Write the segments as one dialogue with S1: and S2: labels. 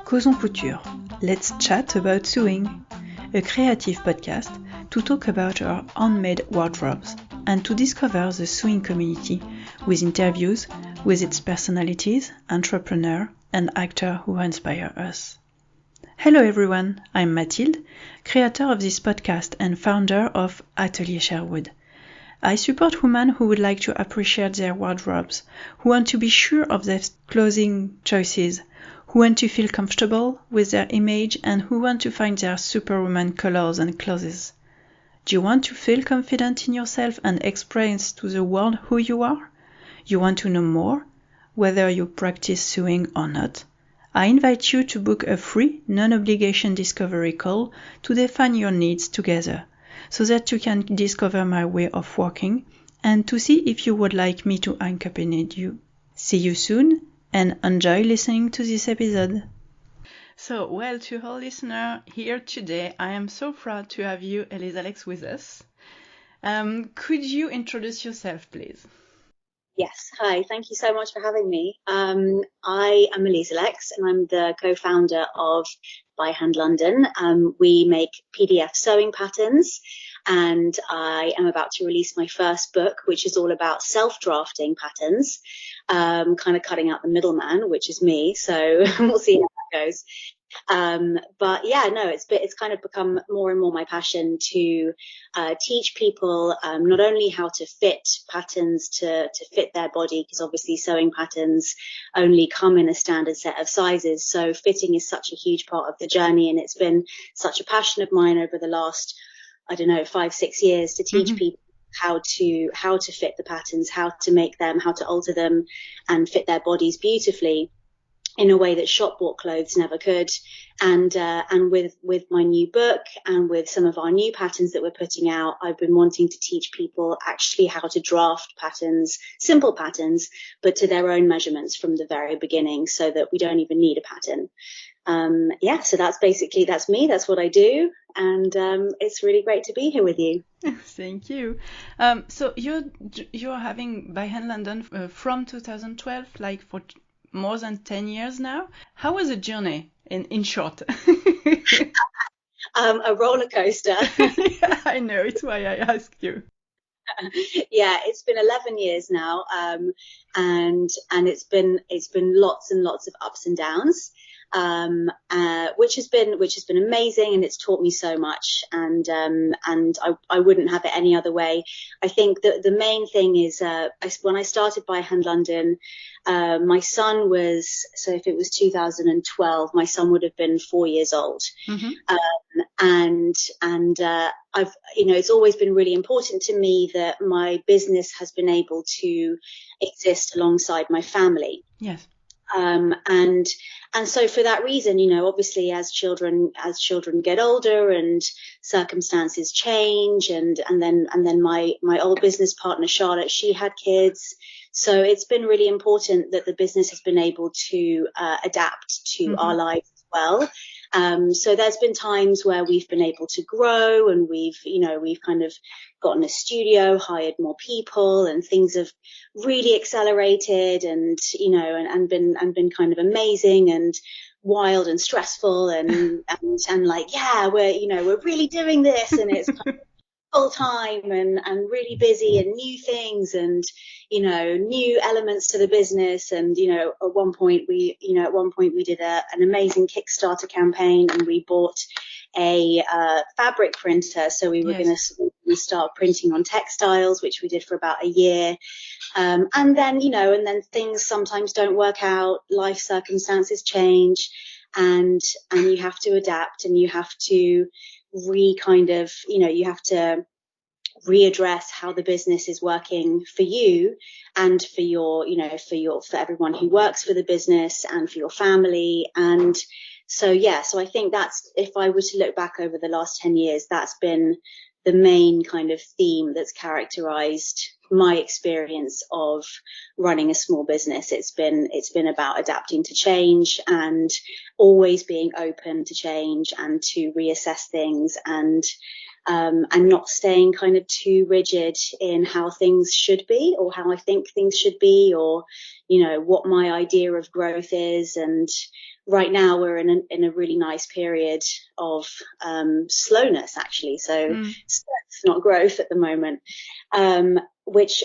S1: Causons couture. Let's chat about sewing, a creative podcast to talk about our handmade wardrobes and to discover the sewing community with interviews with its personalities, entrepreneurs, and actors who inspire us. Hello everyone, I'm Mathilde, creator of this podcast and founder of Atelier Sherwood. I support women who would like to appreciate their wardrobes, who want to be sure of their clothing choices, who want to feel comfortable with their image, and who want to find their superwoman colors and clothes. Do you want to feel confident in yourself and express to the world who you are? You want to know more, whether you practice sewing or not? I invite you to book a free, non-obligation discovery call to define your needs together, so that you can discover my way of working and to see if you would like me to accompany you. See you soon and enjoy listening to this episode. So, to all listeners here today, I am so proud to have you, ELisalex, with us. Could you introduce yourself, please?
S2: Yes. Hi. Thank you so much for having me. I am ELisalex and I'm the co-founder of By Hand London. We make PDF sewing patterns and I am about to release my first book, which is all about self-drafting patterns, kind of cutting out the middleman, which is me. So we'll see how that goes. But yeah, no, it's kind of become more and more my passion to teach people not only how to fit patterns to fit their body, because obviously sewing patterns only come in a standard set of sizes. So fitting is such a huge part of the journey, and it's been such a passion of mine over the last, 5-6 years to teach people how to fit the patterns, how to make them, how to alter them and fit their bodies beautifully in a way that shop bought clothes never could. And with my new book and with some of our new patterns that we're putting out, I've been wanting to teach people actually how to draft patterns, simple patterns, but to their own measurements from the very beginning, so that we don't even need a pattern. So that's me. That's what I do. And it's really great to be here with you.
S1: Thank you. So you're having By Hand London from 2012, like for more than 10 years now. How was the journey in short?
S2: A roller coaster.
S1: Yeah, I know, it's why I asked you.
S2: Yeah, it's been 11 years now, and it's been lots and lots of ups and downs, which has been amazing, and it's taught me so much, and I wouldn't have it any other way. I think that the main thing is when I started By Hand London, my son was, so if it was 2012, my son would have been 4 years old. And I've, it's always been really important to me that my business has been able to exist alongside my family.
S1: Yes.
S2: And so for that reason, obviously as children get older and circumstances change, and then my old business partner, Charlotte, she had kids. So it's been really important that the business has been able to adapt to our lives as well. So there's been times where we've been able to grow, and we've kind of gotten a studio, hired more people, and things have really accelerated, and been kind of amazing and wild and stressful, and like, yeah, we're really doing this, and it's kind of full time and really busy, and new things, and new elements to the business. And at one point we did an amazing Kickstarter campaign, and we bought a fabric printer, so we were going to start printing on textiles, which we did for about a year. And then things sometimes don't work out, life circumstances change, and you have to adapt, and you have to you have to readdress how the business is working for you, and for for everyone who works for the business, and for your family. And so I think that's, if I were to look back over the last 10 years, that's been the main kind of theme that's characterized my experience of running a small business. It's been about adapting to change, and always being open to change and to reassess things, and and not staying kind of too rigid in how things should be, or how I think things should be, or, you know, what my idea of growth is. And right now we're in a really nice period of slowness, actually. So it's not growth at the moment, which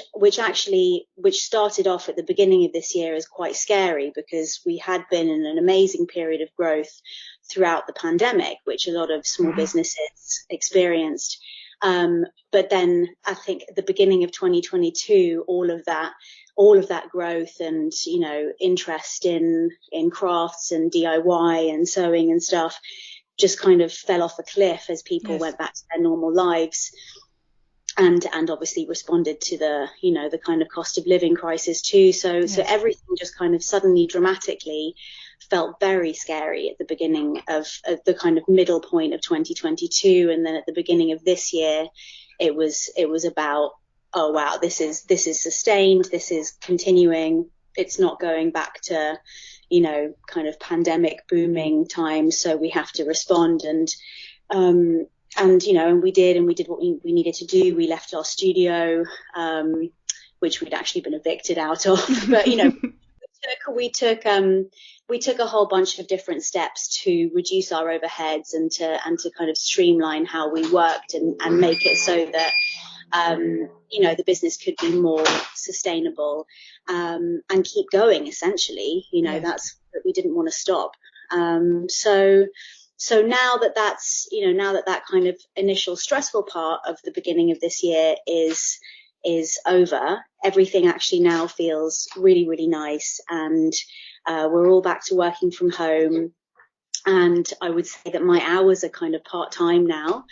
S2: started off at the beginning of this year as quite scary, because we had been in an amazing period of growth throughout the pandemic, which a lot of small businesses experienced. But then I think at the beginning of 2022, all of that growth and, you know, interest in crafts and DIY and sewing and stuff just kind of fell off a cliff as people went back to their normal lives. And obviously responded to the, you know, the kind of cost of living crisis too. So everything just kind of suddenly dramatically felt very scary at the beginning of the kind of middle point of 2022. And then at the beginning of this year, it was about, oh wow, this is sustained. This is continuing. It's not going back to, you know, kind of pandemic booming times. So we have to respond. And, you know, and we did what we needed to do. We left our studio, which we'd actually been evicted out of. But, you know, we took a whole bunch of different steps to reduce our overheads and to kind of streamline how we worked and make it so that, you know, the business could be more sustainable, and keep going, essentially. You know, that's that we didn't want to stop. So now that kind of initial stressful part of the beginning of this year is over, everything actually now feels really, really nice. And we're all back to working from home. And I would say that my hours are kind of part-time now,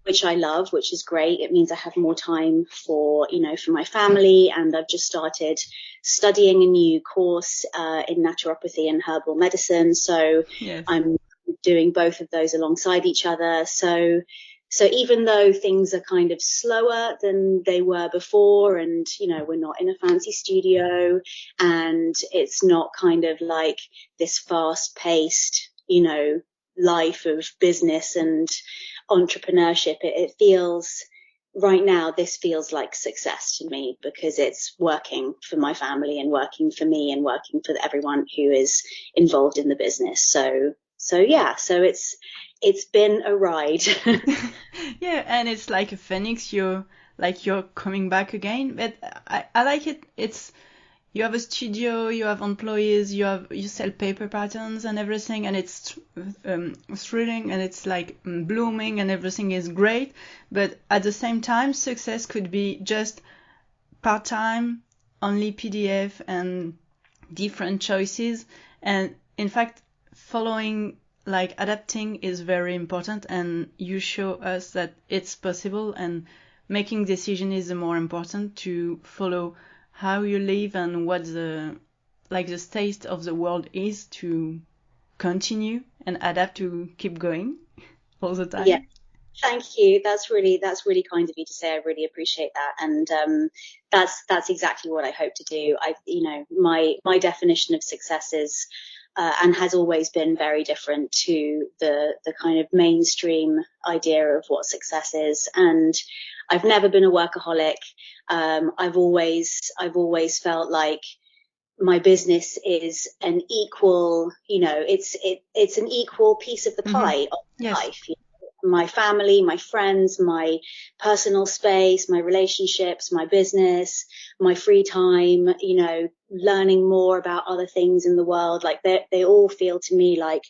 S2: which I love, which is great. It means I have more time for my family. And I've just started studying a new course in naturopathy and herbal medicine. So I'm doing both of those alongside each other. So even though things are kind of slower than they were before, and, you know, we're not in a fancy studio, and it's not kind of like this fast paced, you know, life of business and entrepreneurship, it feels right now, this feels like success to me, because it's working for my family and working for me and working for everyone who is involved in the business. So it's been a ride.
S1: Yeah, and it's like a phoenix. You're coming back again. But I like it. It's, you have a studio, you have employees, you sell paper patterns and everything, and it's thrilling, and it's like blooming, and everything is great. But at the same time, success could be just part-time, only PDF and different choices. And in fact, adapting is very important, and you show us that it's possible, and making decision is the more important, to follow how you live and what the state of the world is, to continue and adapt, to keep going all the time.
S2: Yeah. Thank you. That's really kind of you to say. I really appreciate that. And that's exactly what I hope to do. My definition of success is and has always been very different to the kind of mainstream idea of what success is. And I've never been a workaholic. I've always felt like my business is an equal, it's an equal piece of the pie of life. My family, my friends, my personal space, my relationships, my business, my free time, learning more about other things in the world. Like they all feel to me like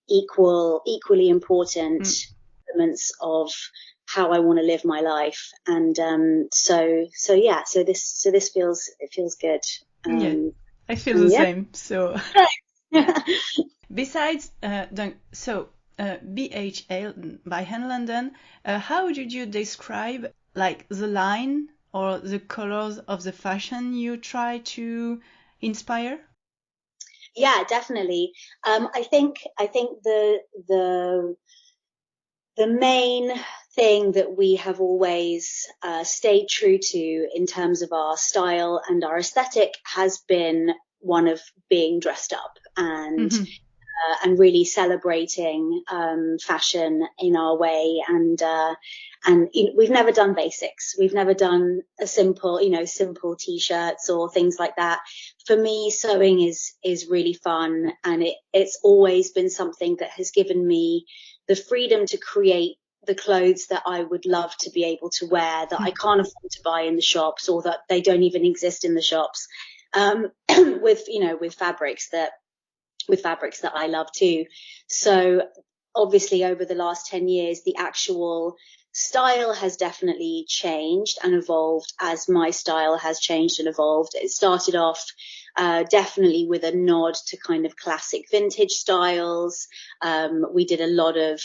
S2: equally important elements of how I want to live my life. And so this feels good.
S1: I feel the same. So besides, BHL by Hen London, how did you describe the line or the colors of the fashion you try to inspire?
S2: Yeah, definitely. I think the main thing that we have always stayed true to in terms of our style and our aesthetic has been one of being dressed up. And really celebrating fashion in our way. And we've never done basics. We've never done a simple t-shirts or things like that. For me, sewing is really fun, and it's always been something that has given me the freedom to create the clothes that I would love to be able to wear, that I can't afford to buy in the shops, or that they don't even exist in the shops, with fabrics that I love too. So obviously over the last 10 years, the actual style has definitely changed and evolved as my style has changed and evolved. It started off definitely with a nod to kind of classic vintage styles. We did a lot of,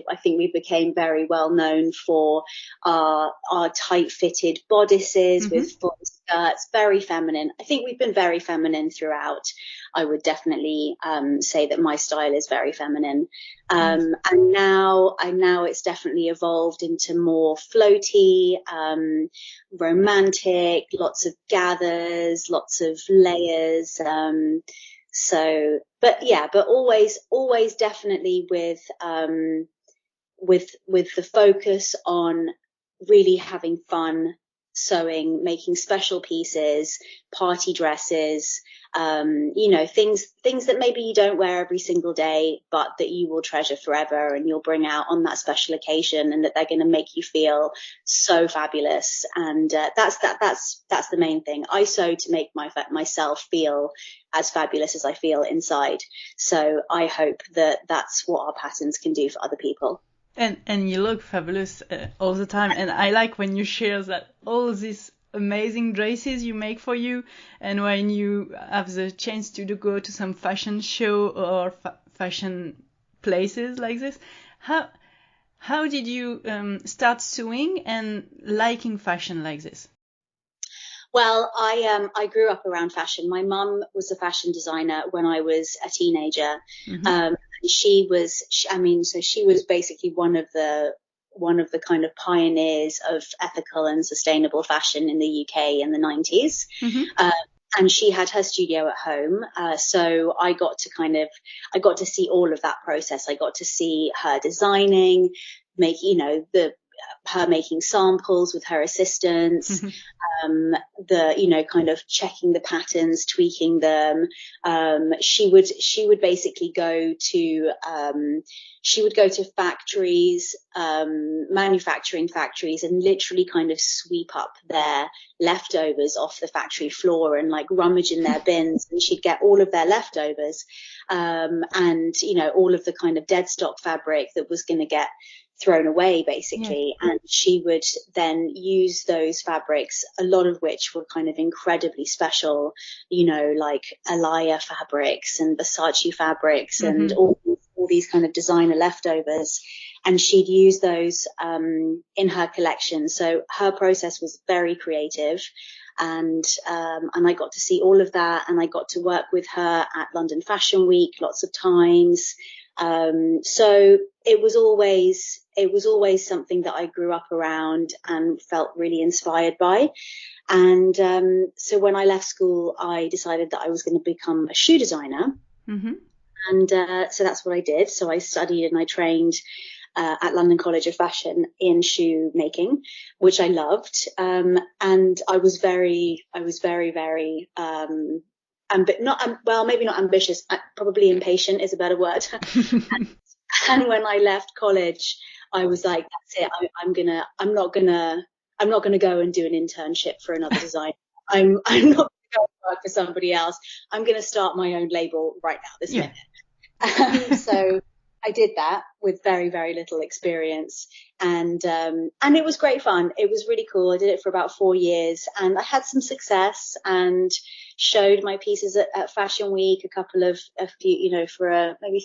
S2: I think we became very well known for our tight fitted bodices with full skirts, very feminine. I think we've been very feminine throughout. I would definitely say that my style is very feminine. And now it's definitely evolved into more floaty, romantic, lots of gathers, lots of layers. But always definitely with the focus on really having fun sewing, making special pieces, party dresses, things that maybe you don't wear every single day, but that you will treasure forever and you'll bring out on that special occasion, and that they're going to make you feel so fabulous. And that's the main thing. I sew to make myself feel as fabulous as I feel inside. So I hope that that's what our patterns can do for other people.
S1: And you look fabulous all the time. And I like when you share that all these amazing dresses you make for you, and when you have the chance to go to some fashion show or fashion places like this. How did you start sewing and liking fashion like this?
S2: Well, I grew up around fashion. My mum was a fashion designer when I was a teenager. She was basically one of the kind of pioneers of ethical and sustainable fashion in the UK in the 90s. And she had her studio at home. So I got to see all of that process. I got to see her designing, her making samples with her assistants, kind of checking the patterns, tweaking them. She would basically go to factories, manufacturing factories, and literally kind of sweep up their leftovers off the factory floor and like rummage in their bins, and she'd get all of their leftovers, and all of the kind of dead stock fabric that was going to get thrown away basically. And she would then use those fabrics, a lot of which were kind of incredibly special, like Alaya fabrics and Versace fabrics and all these kind of designer leftovers, and she'd use those in her collection. So her process was very creative, and I got to see all of that, and I got to work with her at London Fashion Week lots of times. So it was always something that I grew up around and felt really inspired by. And so when I left school, I decided that I was going to become a shoe designer. And so that's what I did. So I studied and I trained at London College of Fashion in shoe making, which I loved. And I was very, very maybe not ambitious, probably impatient is a better word. And when I left college, I was like, that's it. I'm not gonna go and do an internship for another designer. I'm not going to go and work for somebody else. I'm going to start my own label right now, this minute. So I did that with very, very little experience. And it was great fun. It was really cool. I did it for about 4 years, and I had some success and showed my pieces at Fashion Week, maybe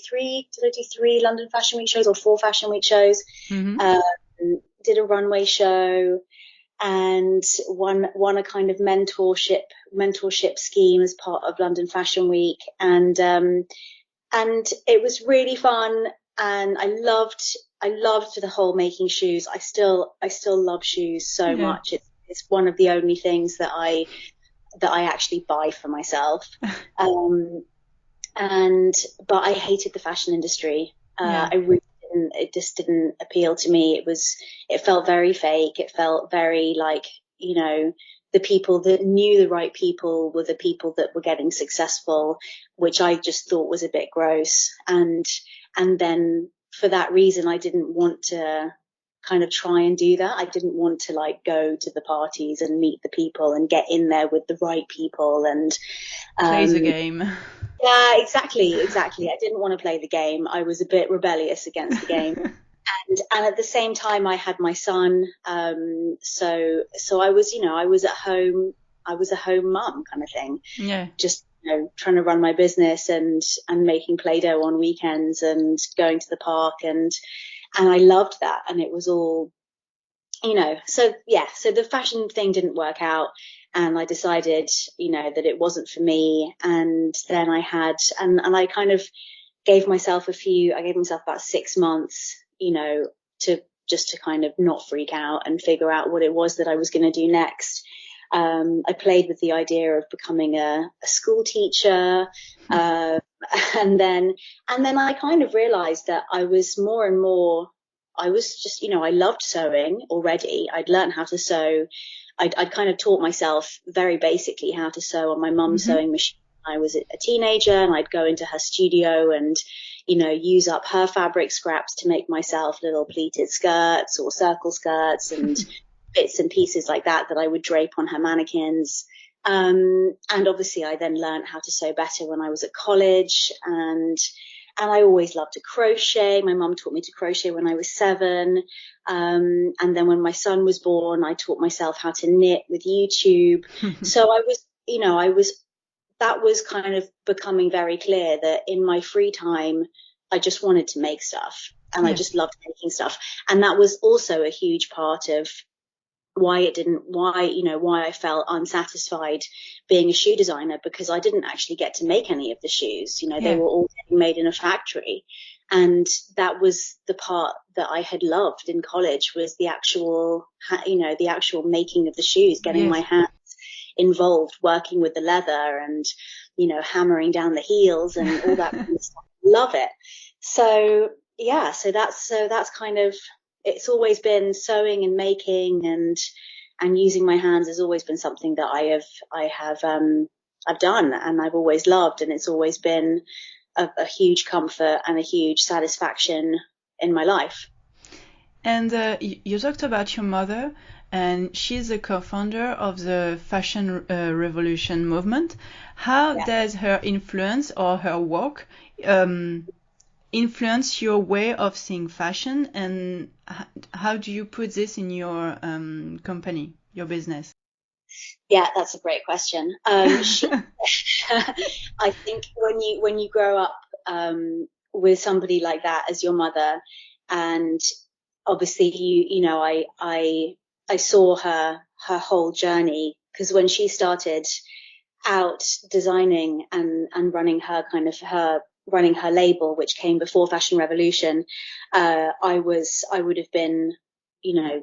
S2: 3, did I do 3 London Fashion Week shows or 4 Fashion Week shows? Did a runway show and won a kind of mentorship scheme as part of London Fashion Week. And it was really fun, and I loved the whole making shoes. I still love shoes so much. It's one of the only things that I actually buy for myself. But I hated the fashion industry.
S1: Yeah.
S2: I really didn't, it just didn't appeal to me. It felt very fake. It felt very like, you know, the people that knew the right people were the people that were getting successful, which I just thought was a bit gross. And then for that reason, I didn't want to kind of try and do that. I didn't want to like go to the parties and meet the people and get in there with the right people and
S1: Play the game.
S2: yeah, exactly. I didn't want to play the game. I was a bit rebellious against the game. And at the same time I had my son. So I was, you know, I was at home. I was a home mum kind of thing.
S1: Yeah.
S2: Just, you know, trying to run my business and making Play-Doh on weekends and going to the park and I loved that. And it was all, you know, so the fashion thing didn't work out. And I decided, you know, that it wasn't for me. And then I kind of gave myself about 6 months, you know, to kind of not freak out and figure out what it was that I was going to do next. I played with the idea of becoming a school teacher. And then I kind of realized that I was more and more, I was just, you know, I loved sewing already. I'd learned how to sew. I'd kind of taught myself very basically how to sew on my mum's sewing machine. I was a teenager and I'd go into her studio and, you know, use up her fabric scraps to make myself little pleated skirts or circle skirts and bits and pieces like that I would drape on her mannequins. And obviously I then learned how to sew better when I was at college and I always loved to crochet. My mum taught me to crochet when I was 7. And then when my son was born, I taught myself how to knit with YouTube. So that was kind of becoming very clear that in my free time, I just wanted to make stuff and I just loved making stuff. And that was also a huge part of why I felt unsatisfied being a shoe designer, because I didn't actually get to make any of the shoes. You know, they were all getting made in a factory. And that was the part that I had loved in college, was the actual making of the shoes, getting my hands involved, working with the leather and, you know, hammering down the heels and all that kind of stuff. Love it. So that's kind of, it's always been sewing and making and using my hands has always been something that I've done and I've always loved, and it's always been a huge comfort and a huge satisfaction in my life.
S1: And you talked about your mother, and she's a co-founder of the fashion revolution movement. How does her influence or her work influence your way of seeing fashion, and how do you put this in your company, your business?
S2: Yeah, that's a great question. I think when you grow up with somebody like that as your mother, and obviously I saw her whole journey, because when she started out designing and running running her label, which came before Fashion Revolution, I would have been, you know,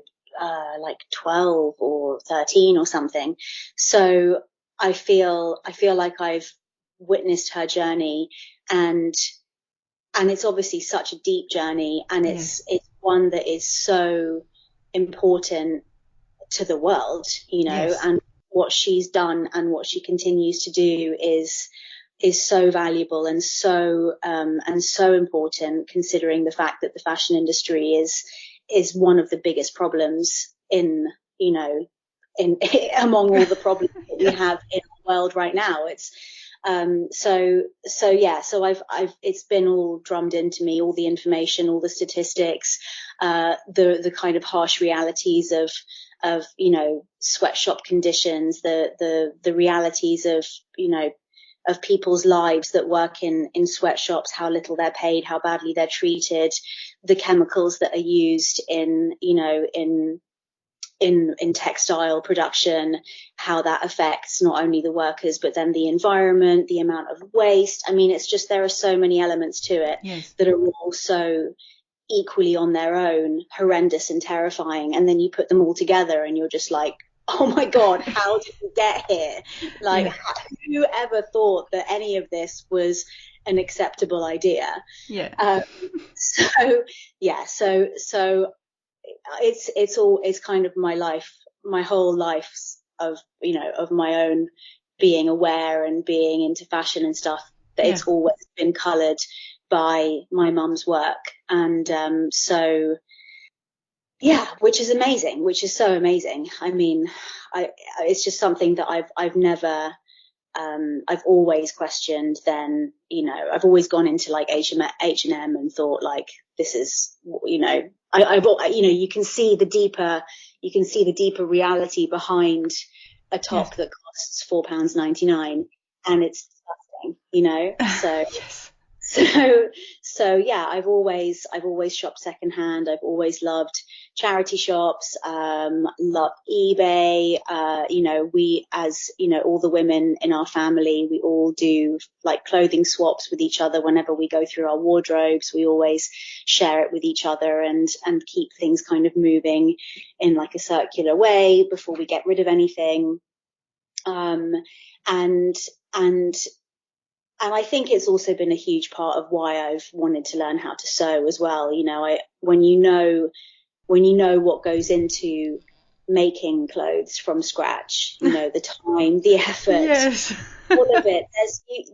S2: like 12 or 13 or something. So I feel like I've witnessed her journey, and it's obviously such a deep journey, and it's one that is so important to the world, you know, and what she's done and what she continues to do is so valuable and so important, considering the fact that the fashion industry is one of the biggest problems in among all the problems that we have in the world right now. It's so I've it's been all drummed into me, all the information, all the statistics, the kind of harsh realities of you know, sweatshop conditions, the realities of, you know, of people's lives that work in sweatshops, how little they're paid, how badly they're treated, the chemicals that are used in, you know, in textile production, how that affects not only the workers, but then the environment, the amount of waste. I mean, it's just, there are so many elements to it that are all so equally on their own horrendous and terrifying. And then you put them all together and you're just like, oh my God, how did we get here? Like, who ever thought that any of this was an acceptable idea.
S1: Yeah.
S2: So yeah, so it's kind of my life, my whole life of, you know, of my own being aware and being into fashion and stuff, that it's always been coloured by my mum's work. And so yeah, which is amazing, which is so amazing. I mean, it's just something that I've never, I've always questioned. Then, you know, I've always gone into like H&M and thought like, this is, you know, I've, you know, you can see the deeper reality behind a top that costs £4.99, and it's disgusting, you know. So so yeah, I've always shopped secondhand. I've always loved charity shops, loved eBay. You know, we, as you know, all the women in our family, we all do like clothing swaps with each other whenever we go through our wardrobes. We always share it with each other and keep things kind of moving in like a circular way before we get rid of anything. And I think it's also been a huge part of why I've wanted to learn how to sew as well. You know, when you know what goes into making clothes from scratch, you know, the time, the effort, all of it,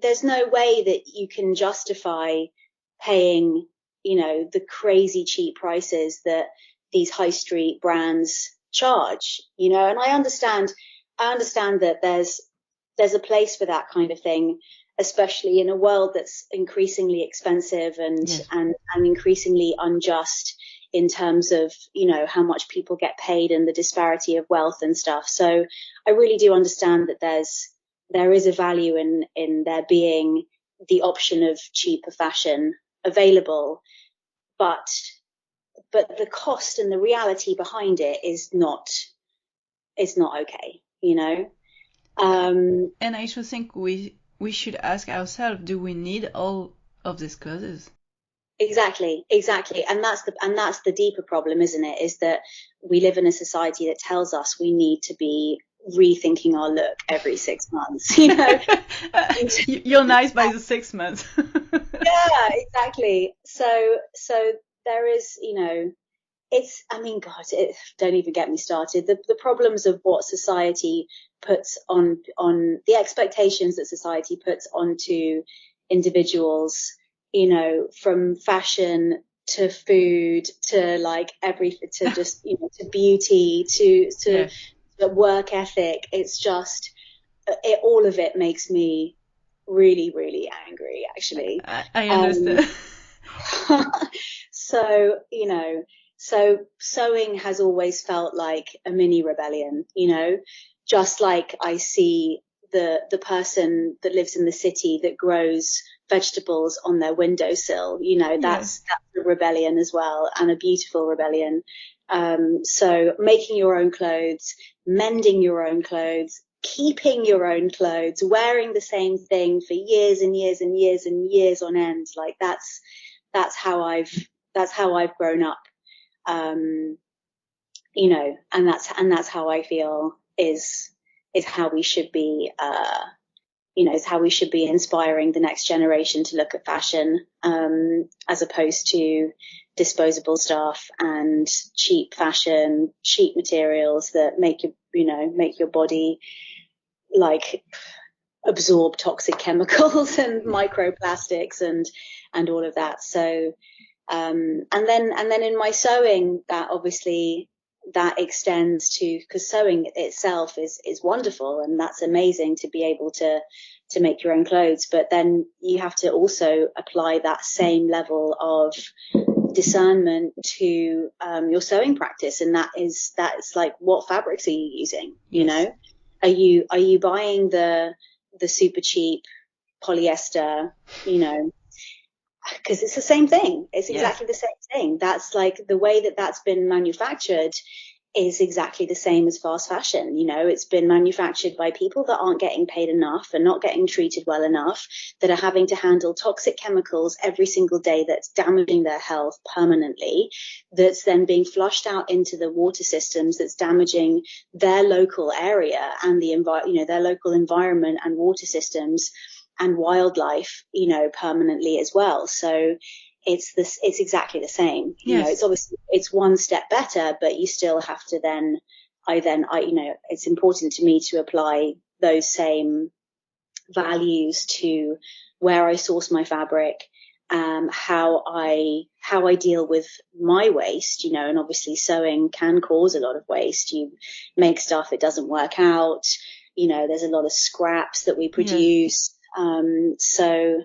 S2: there's no way that you can justify paying, you know, the crazy cheap prices that these high street brands charge, you know. And I understand that there's a place for that kind of thing, especially in a world that's increasingly expensive and increasingly unjust in terms of, you know, how much people get paid and the disparity of wealth and stuff. So I really do understand that there is a value in there being the option of cheaper fashion available, but the cost and the reality behind it is not okay, you know.
S1: And I should think we should ask ourselves, do we need all of these clothes?
S2: Exactly. And that's the deeper problem, isn't it? Is that we live in a society that tells us we need to be rethinking our look every 6 months, you know.
S1: You're nice by the 6 months.
S2: Yeah, exactly. So there is, you know, it's, I mean, God, don't even get me started. The problems of what society puts on the expectations that society puts onto individuals, you know, from fashion to food to like everything, to just, you know, to beauty, to work ethic. It's just, all of it makes me really, really angry, actually.
S1: I understand.
S2: So, you know, so sewing has always felt like a mini rebellion, you know, just like I see the person that lives in the city that grows vegetables on their windowsill, you know, that's a rebellion as well, and a beautiful rebellion. So making your own clothes, mending your own clothes, keeping your own clothes, wearing the same thing for years and years and years and years on end, like that's how I've grown up. You know, and that's how I feel is how we should be, you know, is how we should be inspiring the next generation to look at fashion, as opposed to disposable stuff and cheap fashion, cheap materials that make your body like absorb toxic chemicals and microplastics and all of that. So, and then in my sewing, that obviously that extends to, because sewing itself is wonderful, and that's amazing to be able to make your own clothes. But then you have to also apply that same level of discernment to your sewing practice, and that's like, what fabrics are you using? You know, are you buying the super cheap polyester? You know, because it's the same thing. It's exactly the same thing. That's like the way that's been manufactured is exactly the same as fast fashion. You know, it's been manufactured by people that aren't getting paid enough and not getting treated well enough, that are having to handle toxic chemicals every single day that's damaging their health permanently, that's then being flushed out into the water systems, that's damaging their local area and their local environment and water systems. wildlife, permanently as well. So it's exactly the same.
S1: Yes.
S2: It's obviously, it's one step better, but you still have to then, it's important to me to apply those same values to where I source my fabric, how I deal with my waste, and obviously sewing can cause a lot of waste. You make stuff, it doesn't work out, there's a lot of scraps that we produce. So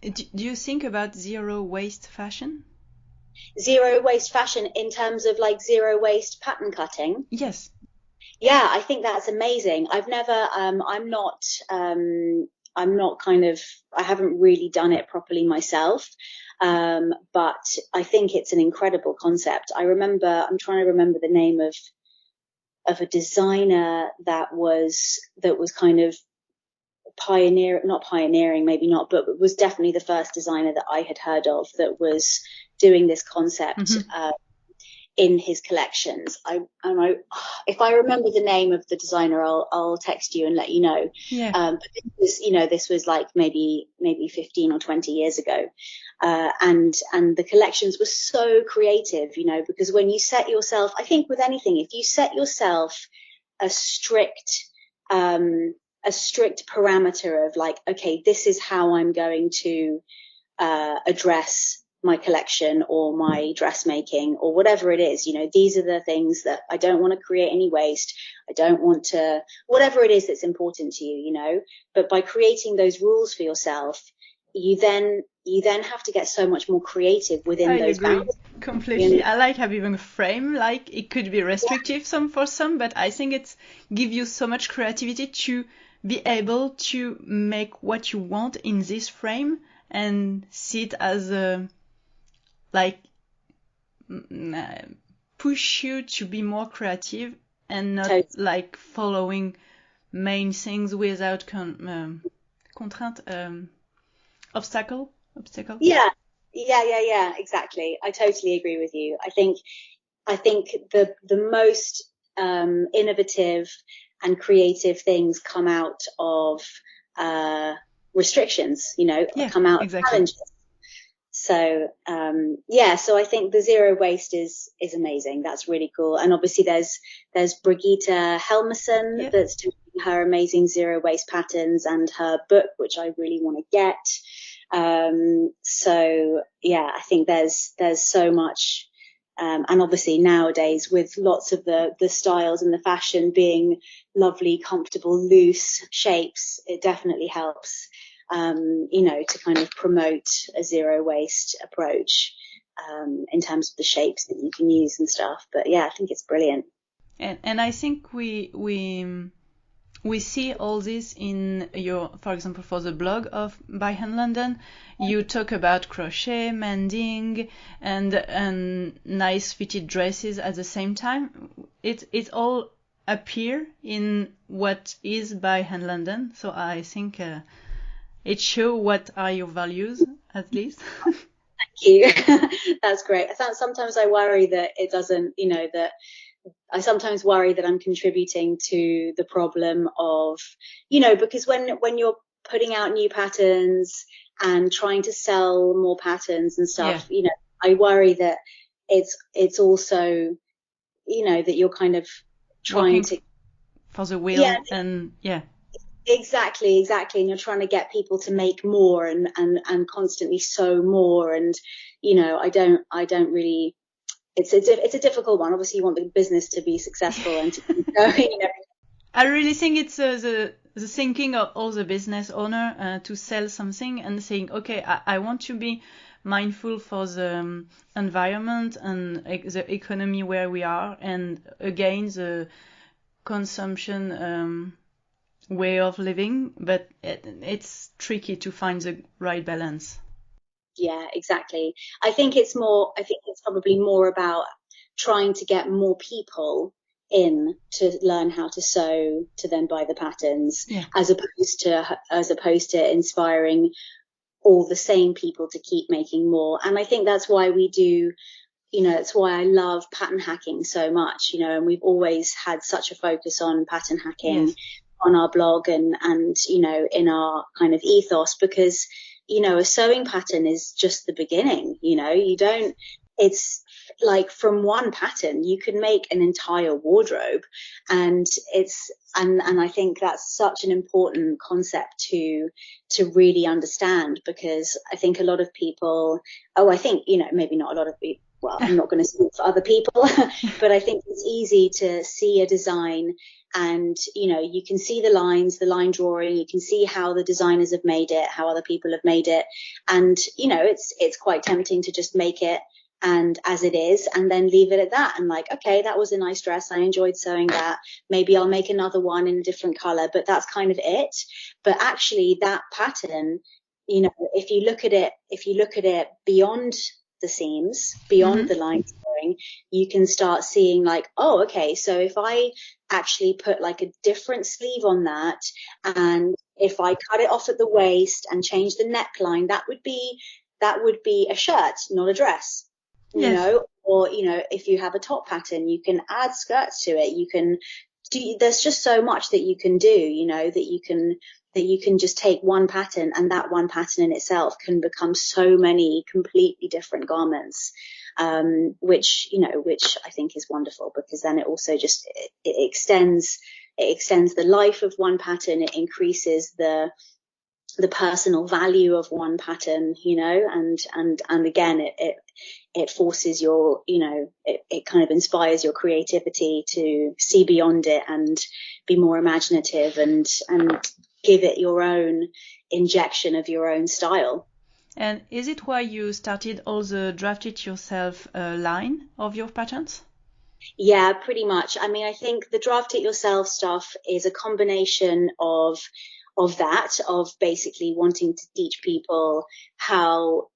S1: do you think about zero waste fashion?
S2: Zero waste fashion in terms of like zero waste pattern cutting?
S1: Yes.
S2: Yeah, I think that's amazing. I've never, I'm not I haven't really done it properly myself. But I think it's an incredible concept. I'm trying to remember the name of a designer that was kind of not pioneering, maybe not, but was definitely the first designer that I had heard of that was doing this concept, in his collections. If I remember the name of the designer, I'll text you and let you know.
S1: Yeah.
S2: But this was like maybe 15 or 20 years ago. And the collections were so creative, because when you set yourself, I think with anything, if you set yourself a strict parameter of like, okay, this is how I'm going to address my collection or my dressmaking or whatever it is, these are the things that I don't want to create any waste. I don't want to, whatever it is that's important to you, but by creating those rules for yourself, you then have to get so much more creative within those boundaries.
S1: Completely. I like having a frame, like it could be restrictive for some, but I think it's give you so much creativity to be able to make what you want in this frame and see it as a push you to be more creative and not like following main things without contraint, obstacle.
S2: Yeah, exactly. I totally agree with you. I think the most innovative and creative things come out of restrictions, come out of challenges. So so I think the zero waste is amazing. That's really cool. And obviously there's Brigitte Helmerson that's doing her amazing zero waste patterns and her book, which I really want to get. I think there's so much. And obviously nowadays with lots of the styles and the fashion being lovely, comfortable, loose shapes, it definitely helps, to kind of promote a zero waste approach, in terms of the shapes that you can use and stuff. But yeah, I think it's brilliant.
S1: And I think we see all this in your, for example, for the blog of By Hand London, you talk about crochet, mending, and nice fitted dresses at the same time. It all appear in what is By Hand London. So I think it shows what are your values, at least.
S2: Thank you. That's great. Sometimes I worry that it doesn't, I sometimes worry that I'm contributing to the problem of, because when you're putting out new patterns and trying to sell more patterns and stuff, I worry that it's also, that you're kind of trying to
S1: for the will and
S2: Exactly. And you're trying to get people to make more and constantly sew more. And, I don't really, it's a difficult one. Obviously you want the business to be successful and to keep going,
S1: I really think it's the thinking of all the business owner to sell something and saying, okay, I want to be mindful for the environment and the economy where we are, and again the consumption way of living, but it's tricky to find the right balance.
S2: Yeah, exactly. I think it's probably more about trying to get more people in to learn how to sew, to then buy the patterns, as opposed to inspiring all the same people to keep making more. And I think that's why we do, it's why I love pattern hacking so much, and we've always had such a focus on pattern hacking. on our blog and, you know, in our kind of ethos, because, you know, a sewing pattern is just the beginning. You know, it's like from one pattern, you can make an entire wardrobe. And and I think that's such an important concept to really understand, because I think a lot of people, I think, you know, maybe not a lot of people, well, I'm not going to speak for other people, but I think it's easy to see a design and, you know, you can see the lines, the line drawing, you can see how the designers have made it, how other people have made it. And, you know, it's quite tempting to just make it and as it is, and then leave it at that. And like, okay, that was a nice dress. I enjoyed sewing that. Maybe I'll make another one in a different color, but that's kind of it. But actually that pattern, you know, if you look at it beyond the seams, beyond the line drawing, you can start seeing like, oh, okay, so if I actually put like a different sleeve on that, and if I cut it off at the waist and change the neckline, that would be a shirt, not a dress. You know, or, you know, if you have a top pattern, you can add skirts to it. You can do, there's just so much that you can do, you know, that you can just take one pattern, and that one pattern in itself can become so many completely different garments, which I think is wonderful, because then it also just, it extends the life of one pattern. It increases the personal value of one pattern, you know, and again, it forces your, you know, it kind of inspires your creativity to see beyond it and be more imaginative and give it your own injection of your own style.
S1: And is it why you started all the draft it yourself line of your patterns?
S2: Yeah, pretty much. I mean, I think the draft it yourself stuff is a combination of that, of basically wanting to teach people how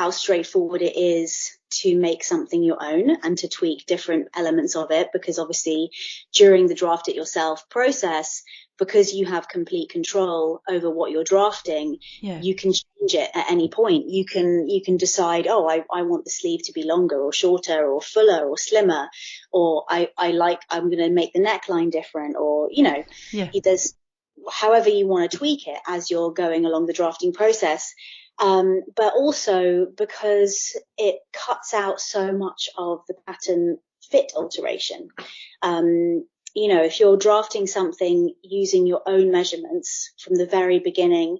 S2: straightforward it is to make something your own and to tweak different elements of it, because obviously during the draft it yourself process, because you have complete control over what you're drafting, you can change it at any point. You can decide, oh, I want the sleeve to be longer or shorter or fuller or slimmer, or I'm going to make the neckline different, or, you know, there's however you want to tweak it as you're going along the drafting process. But also because it cuts out so much of the pattern fit alteration. You know, if you're drafting something using your own measurements from the very beginning,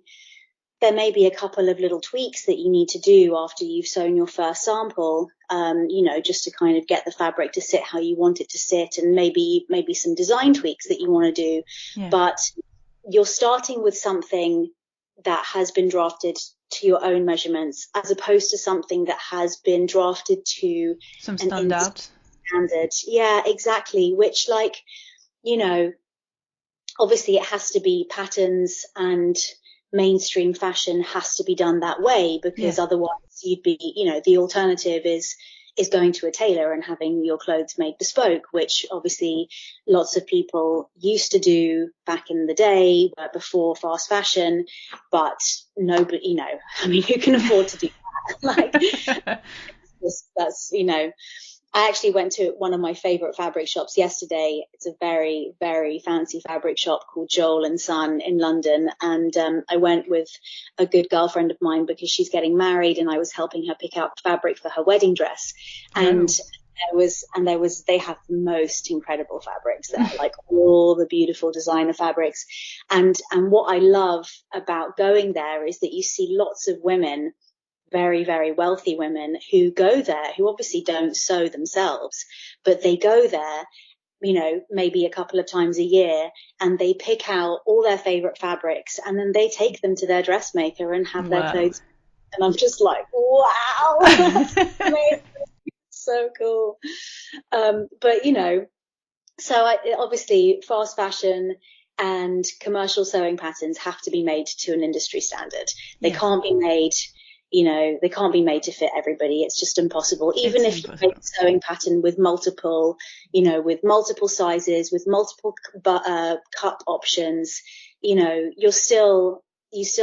S2: there may be a couple of little tweaks that you need to do after you've sewn your first sample, you know, just to kind of get the fabric to sit how you want it to sit, and maybe some design tweaks that you want to do. But you're starting with something that has been drafted to your own measurements, as opposed to something that has been drafted to
S1: some standard.
S2: Yeah, exactly. Which, like, you know, obviously it has to be patterns, and mainstream fashion has to be done that way, because otherwise you'd be, you know, the alternative is going to a tailor and having your clothes made bespoke, which obviously lots of people used to do back in the day, before fast fashion, but nobody, you know, I mean, who can afford to do that? Like, that's, you know, I actually went to one of my favorite fabric shops yesterday. It's a very, very fancy fabric shop called Jewell & Son in London. And I went with a good girlfriend of mine because she's getting married, and I was helping her pick out fabric for her wedding dress. And they have the most incredible fabrics there, like all the beautiful designer fabrics. And what I love about going there is that you see lots of women, very, very wealthy women, who go there, who obviously don't sew themselves, but they go there, you know, maybe a couple of times a year, and they pick out all their favorite fabrics, and then they take them to their dressmaker and have their clothes. And I'm just like, wow, that's amazing. So cool. But, you know, so obviously fast fashion and commercial sewing patterns have to be made to an industry standard. They can't be made, you know, they can't be made to fit everybody. It's just impossible. Even if you make a sewing pattern with multiple, you know, with multiple sizes, with multiple cut options, you know, you still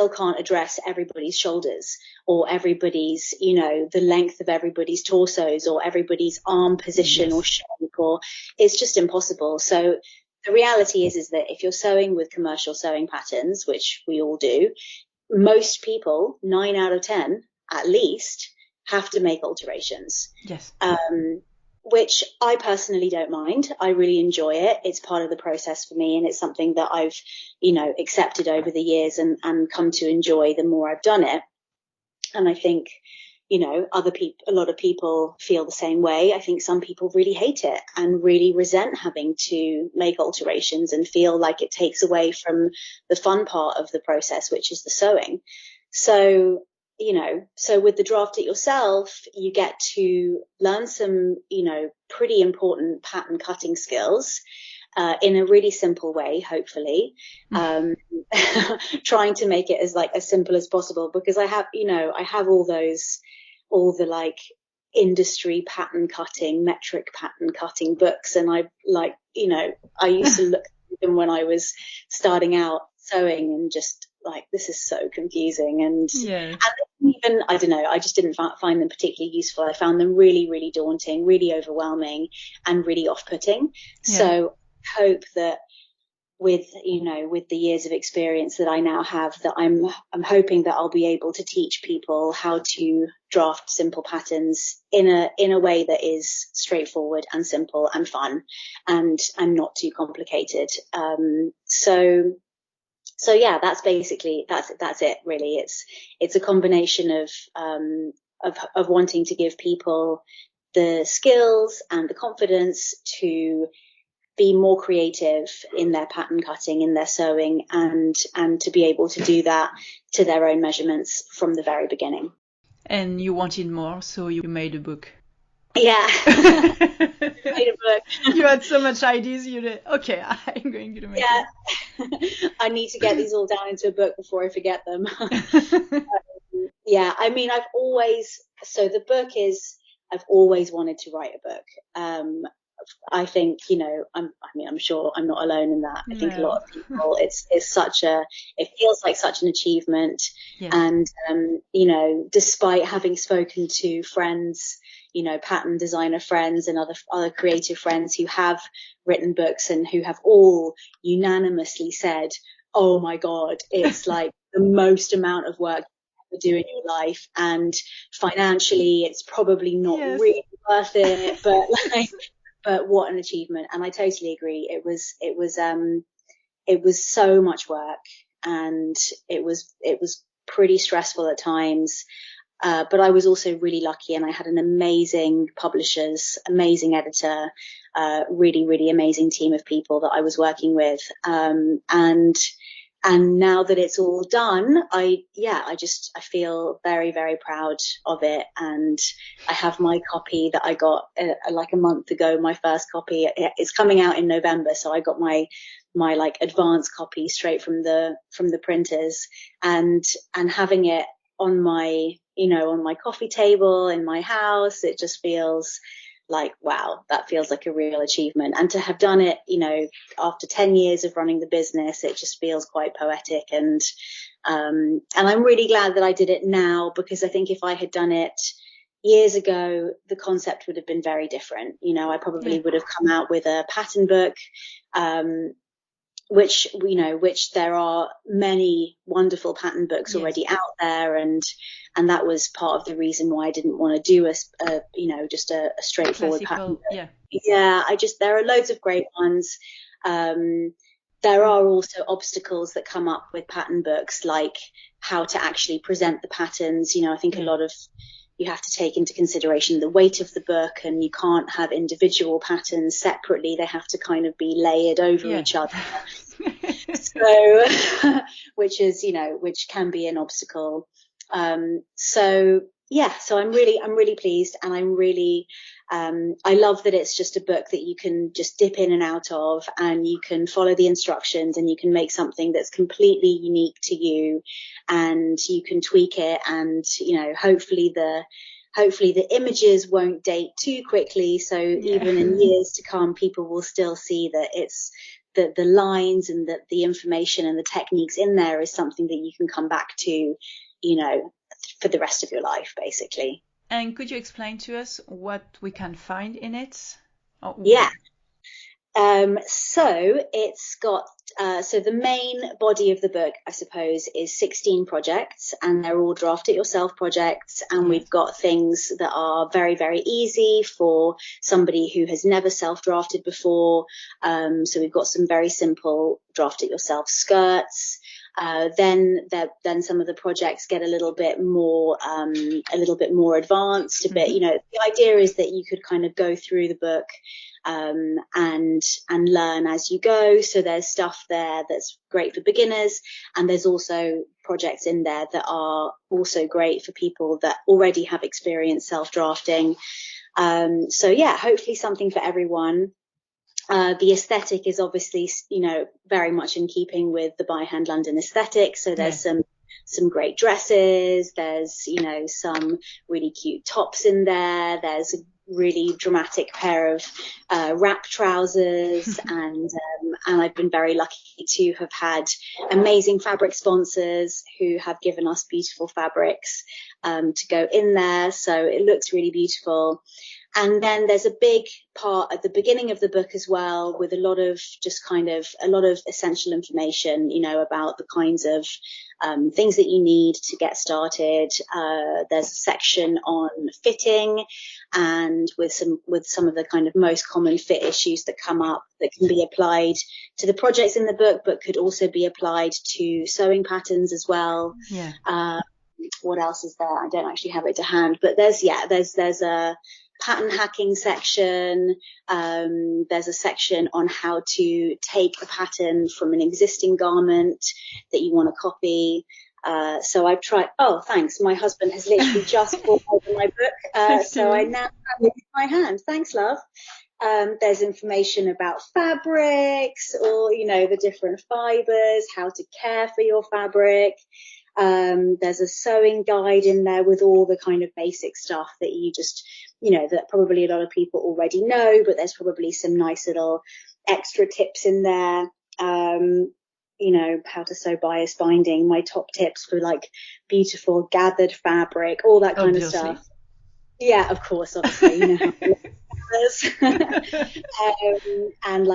S2: can't address everybody's shoulders, or everybody's, you know, the length of everybody's torsos, or everybody's arm position or shape, or it's just impossible. So the reality is that if you're sewing with commercial sewing patterns, which we all do, most people, 9 out of 10 at least, have to make alterations.
S1: Yes.
S2: Which I personally don't mind. I really enjoy it. It's part of the process for me, and it's something that I've, accepted over the years and come to enjoy the more I've done it. And I think, a lot of people feel the same way. I think some people really hate it and really resent having to make alterations and feel like it takes away from the fun part of the process, which is the sewing. So with the Draft It Yourself, you get to learn some, pretty important pattern cutting skills in a really simple way, hopefully, trying to make it as simple as possible, because I have all the industry pattern cutting, metric pattern cutting books. And I used to look at them when I was starting out sewing and just this is so confusing. And even, I don't know, I just didn't find them particularly useful. I found them really, really daunting, really overwhelming, and really off-putting. Yeah. So I hope that with the years of experience that I now have, that I'm hoping that I'll be able to teach people how to draft simple patterns in a way that is straightforward and simple and fun and not too complicated. So yeah, that's basically that's it really. It's a combination of wanting to give people the skills and the confidence to be more creative in their pattern cutting, in their sewing, and to be able to do that to their own measurements from the very beginning.
S1: And you wanted more, so you made a book.
S2: Yeah. Made a book.
S1: You had so much ideas. You did. Okay, I'm going to make it.
S2: I need to get these all down into a book before I forget them. I mean, I've always wanted to write a book. I think, I'm sure I'm not alone in that. I think a lot of people, it feels like such an achievement. Yeah. And, despite having spoken to friends, pattern designer friends and other creative friends who have written books and who have all unanimously said, oh my God, it's like the most amount of work you do in your life, and financially it's probably not really worth it, but what an achievement. And I totally agree. It was so much work, and it was pretty stressful at times. But I was also really lucky, and I had an amazing publishers, amazing editor, really, really amazing team of people that I was working with. And now that it's all done, I feel very, very proud of it. And I have my copy that I got a month ago, my first copy. It's coming out in November. So I got my advanced copy straight from the printers, and having it on my coffee table in my house, it just feels like, wow, that feels like a real achievement. And to have done it, after 10 years of running the business, it just feels quite poetic. And I'm really glad that I did it now, because I think if I had done it years ago, the concept would have been very different. I probably would have come out with a pattern book, which there are many wonderful pattern books already out there, and that was part of the reason why I didn't want to do just a straightforward pattern book. There are loads of great ones. There are also obstacles that come up with pattern books, like how to actually present the patterns. I think a lot of you have to take into consideration the weight of the book, and you can't have individual patterns separately. They have to kind of be layered over each other. So, which can be an obstacle. So I'm really pleased, and I'm really, I love that it's just a book that you can just dip in and out of, and you can follow the instructions, and you can make something that's completely unique to you, and you can tweak it, and hopefully the images won't date too quickly, so even in years to come, people will still see that it's the lines and the information and the techniques in there is something that you can come back to, for the rest of your life, basically.
S1: And could you explain to us what we can find in it?
S2: So it's got, so the main body of the book, I suppose, is 16 projects, and they're all draft it yourself projects. And we've got things that are very, very easy for somebody who has never self-drafted before. So we've got some very simple draft it yourself skirts. Then some of the projects get a little bit more advanced, a bit, the idea is that you could kind of go through the book, and learn as you go. So there's stuff there that's great for beginners, and there's also projects in there that are also great for people that already have experience self-drafting. So yeah, hopefully something for everyone. The aesthetic is obviously, very much in keeping with the By Hand London aesthetic. So there's some great dresses. There's, some really cute tops in there. There's a really dramatic pair of wrap trousers, and I've been very lucky to have had amazing fabric sponsors who have given us beautiful fabrics to go in there. So it looks really beautiful. And then there's a big part at the beginning of the book as well, with a lot of essential information, about the kinds of things that you need to get started. There's a section on fitting, and with some of the kind of most common fit issues that come up that can be applied to the projects in the book, but could also be applied to sewing patterns as well. What else is there? I don't actually have it to hand, but there's a pattern hacking section. There's a section on how to take a pattern from an existing garment that you want to copy. So I've tried. Oh, thanks. My husband has literally just brought over my book. So I now have it in my hand. Thanks, love. There's information about fabrics, or, the different fibers, how to care for your fabric. There's a sewing guide in there with all the kind of basic stuff that you just, that probably a lot of people already know, but there's probably some nice little extra tips in there. How to sew bias binding, my top tips for like beautiful gathered fabric, all that kind of stuff. Yeah, of course, obviously, how and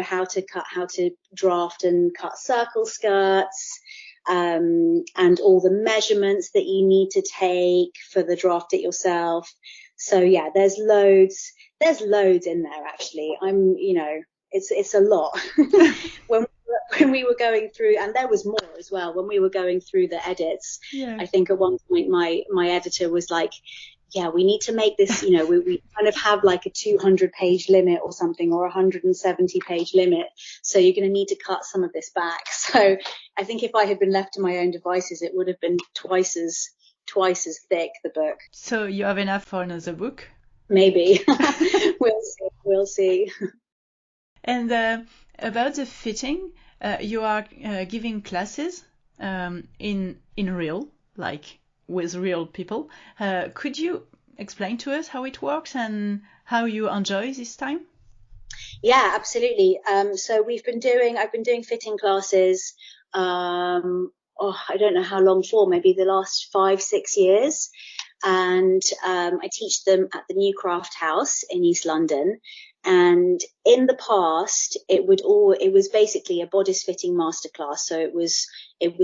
S2: how to draft and cut circle skirts. And all the measurements that you need to take for the draft it yourself. So yeah, there's loads in there actually. It's a lot. when we were going through, and there was more as well, when we were going through the edits, I think at one point my editor was like, yeah, we need to make this, we kind of have like a 200 page limit or something, or 170 page limit. So you're going to need to cut some of this back. So I think if I had been left to my own devices, it would have been twice as thick, the book.
S1: So you have enough for another book?
S2: Maybe. We'll see.
S1: And about the fitting, you are giving classes in real, like with real people. Could you explain to us how it works and how you enjoy this time?
S2: Yeah, absolutely. So I've been doing fitting classes, I don't know how long for, maybe the last 5-6 years. And I teach them at the New Craft House in East London. And in the past, it was basically a bodice fitting masterclass. So it was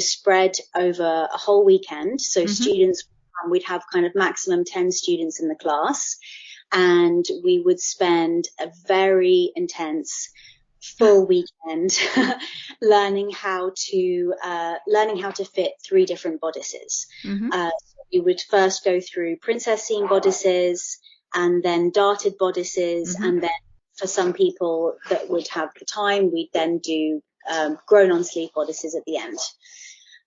S2: spread over a whole weekend. So students, we'd have kind of maximum 10 students in the class, and we would spend a very intense full weekend learning how to fit 3 different bodices. So we would first go through princess seam bodices, and then darted bodices, and then for some people that would have the time, we'd then do grown on sleeve bodices at the end.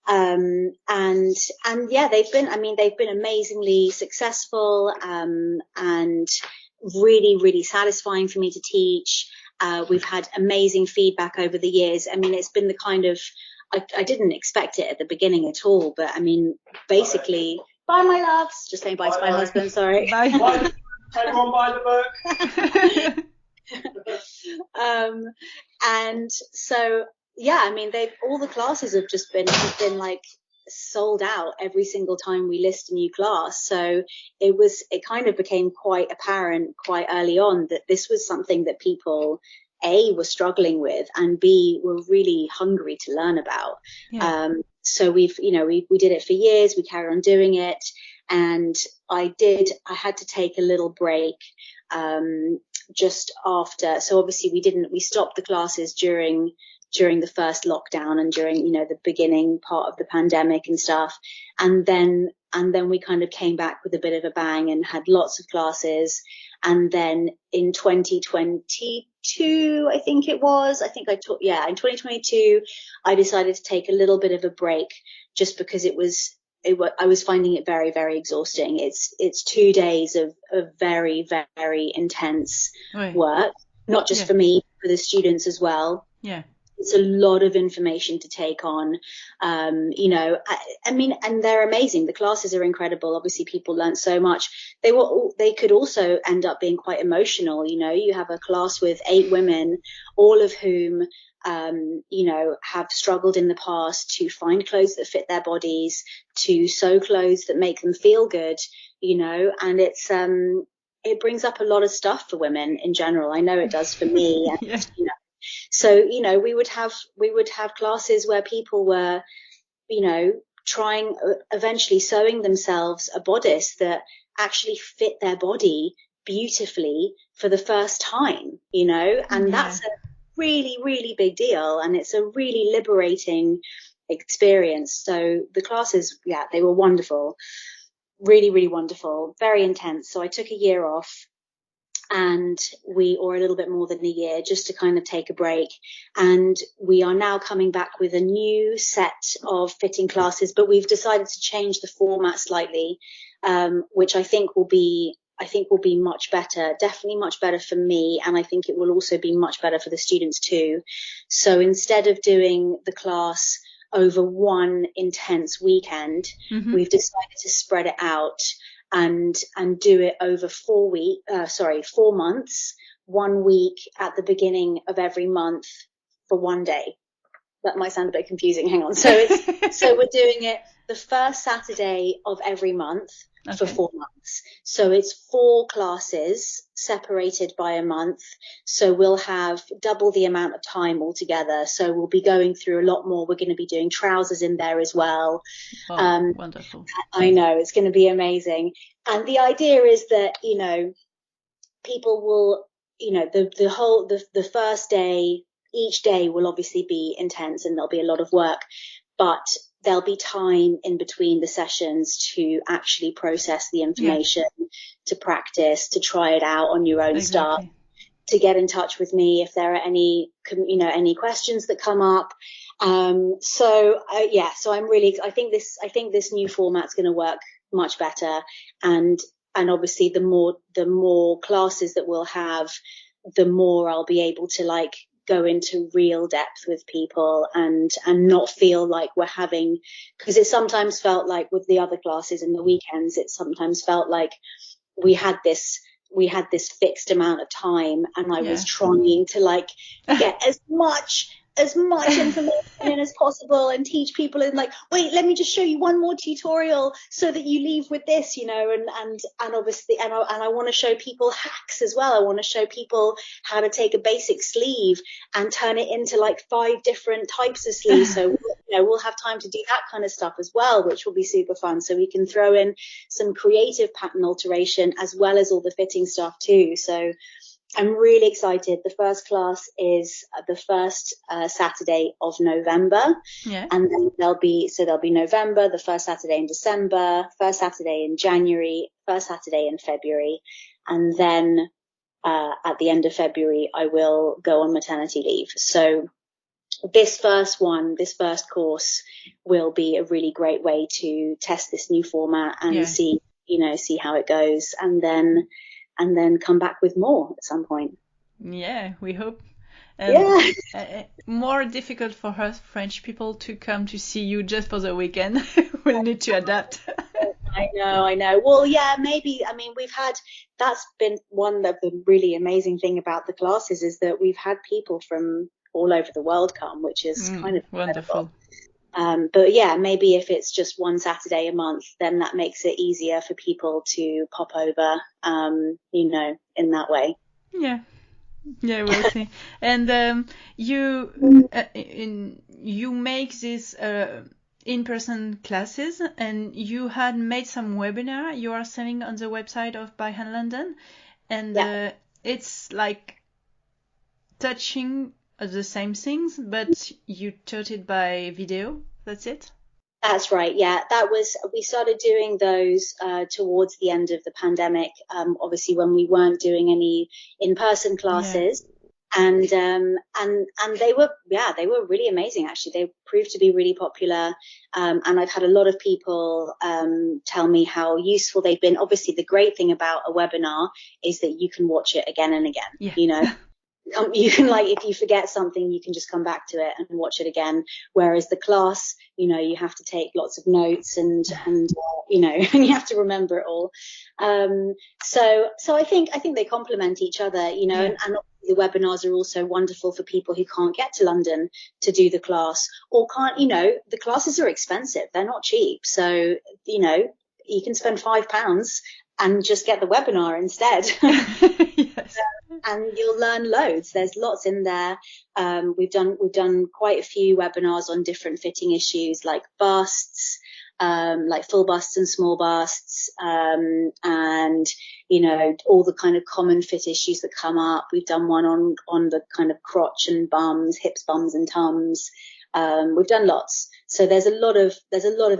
S2: And yeah, they've been amazingly successful, and really, really satisfying for me to teach. We've had amazing feedback over the years. I mean, it's been the kind of, I didn't expect it at the beginning at all, but I mean, basically, bye my loves, just saying bye to my husband, sorry.
S3: Bye. Everyone buy the book.
S2: And so, yeah, I mean, all the classes have been like sold out every single time we list a new class. So it kind of became quite apparent quite early on that this was something that people A, were struggling with, and B, were really hungry to learn about.
S1: Yeah.
S2: So we did it for years. We carried on doing it. And I had to take a little break, just after. So obviously we stopped the classes during the first lockdown and during, the beginning part of the pandemic and stuff. And then we kind of came back with a bit of a bang and had lots of classes. And then in 2022, I think it was, in 2022, I decided to take a little bit of a break just because I was finding it very, very exhausting. It's 2 days of very, very intense work, not just for me, for the students as well.
S1: Yeah.
S2: It's a lot of information to take on. I mean, and they're amazing. The classes are incredible. Obviously, people learn so much. They could also end up being quite emotional. You have a class with 8 women, all of whom, have struggled in the past to find clothes that fit their bodies, to sew clothes that make them feel good, and it brings up a lot of stuff for women in general. I know it does for me.
S1: Yeah.
S2: So, we would have classes where people were, trying, eventually sewing themselves a bodice that actually fit their body beautifully for the first time, and that's a really, really big deal. And it's a really liberating experience. So the classes, they were wonderful, really, really wonderful, very intense. So I took a year off. Or a little bit more than a year, just to kind of take a break. And we are now coming back with a new set of fitting classes, but we've decided to change the format slightly, which I think will be much better, definitely much better for me. And I think it will also be much better for the students too. So instead of doing the class over one intense weekend, we've decided to spread it out and do it over 4 months, 1 week at the beginning of every month for 1 day. That might sound a bit confusing. Hang on. So we're doing it the first Saturday of every month for 4 months. So it's 4 classes separated by a month. So we'll have double the amount of time altogether. So we'll be going through a lot more. We're going to be doing trousers in there as well.
S1: Wonderful.
S2: I know, it's going to be amazing. And the idea is that, people will, the first day, each day will obviously be intense and there'll be a lot of work, but there'll be time in between the sessions to actually process the information, to practice, to try it out on your own stuff, to get in touch with me if there are any questions that come up. So I'm really, I think this new format's going to work much better. And obviously the more classes that we'll have, the more I'll be able to go into real depth with people and not feel like we're having, because it sometimes felt like with the other classes in the weekends, it sometimes felt like we had this fixed amount of time, and I was trying to get as much information in as possible and teach people and wait, let me just show you one more tutorial so that you leave with this, and obviously and I want to show people hacks as well. I want to show people how to take a basic sleeve and turn it into 5 different types of sleeves. So we'll have time to do that kind of stuff as well, which will be super fun. So we can throw in some creative pattern alteration as well as all the fitting stuff too. So I'm really excited. The first class is the first Saturday of November. Yeah. And then there'll be November, the first Saturday in December, first Saturday in January, first Saturday in February. And then at the end of February, I will go on maternity leave. So this first course will be a really great way to test this new format and see how it goes. And then come back with more at some point.
S1: Yeah, we hope. More difficult for us French people to come to see you just for the weekend. We'll need to adapt.
S2: I know. Well, yeah, maybe. I mean, that's been one of the really amazing thing about the classes is that we've had people from all over the world come, which is kind of
S1: wonderful.
S2: But yeah, maybe if it's just one Saturday a month, then that makes it easier for people to pop over, in that way.
S1: Yeah. Yeah, we'll see. And you make this in-person classes, and you had made some webinar you are selling on the website of By Hand London, and it's like touching the same things, but you taught it by video. That's it?
S2: That's right. Yeah, we started doing those towards the end of the pandemic. Obviously, when we weren't doing any in-person classes, and they were really amazing. Actually, they proved to be really popular. And I've had a lot of people tell me how useful they've been. Obviously, the great thing about a webinar is that you can watch it again and again.
S1: Yeah.
S2: You know. You can, like, if you forget something, you can just come back to it and watch it again. Whereas the class, you know, you have to take lots of notes and you know, and you have to remember it all. So I think they complement each other, you know, and the webinars are also wonderful for people who can't get to London to do the class, or can't, you know, the classes are expensive. They're not cheap. So, you know, you can spend £5 and just get the webinar instead.
S1: Yes.
S2: And you'll learn loads. There's lots in there. We've done quite a few webinars on different fitting issues, like busts, like full busts and small busts, and, you know, all the kind of common fit issues that come up. We've done one on the kind of crotch and bums, hips, bums and tums. We've done lots. So there's a lot of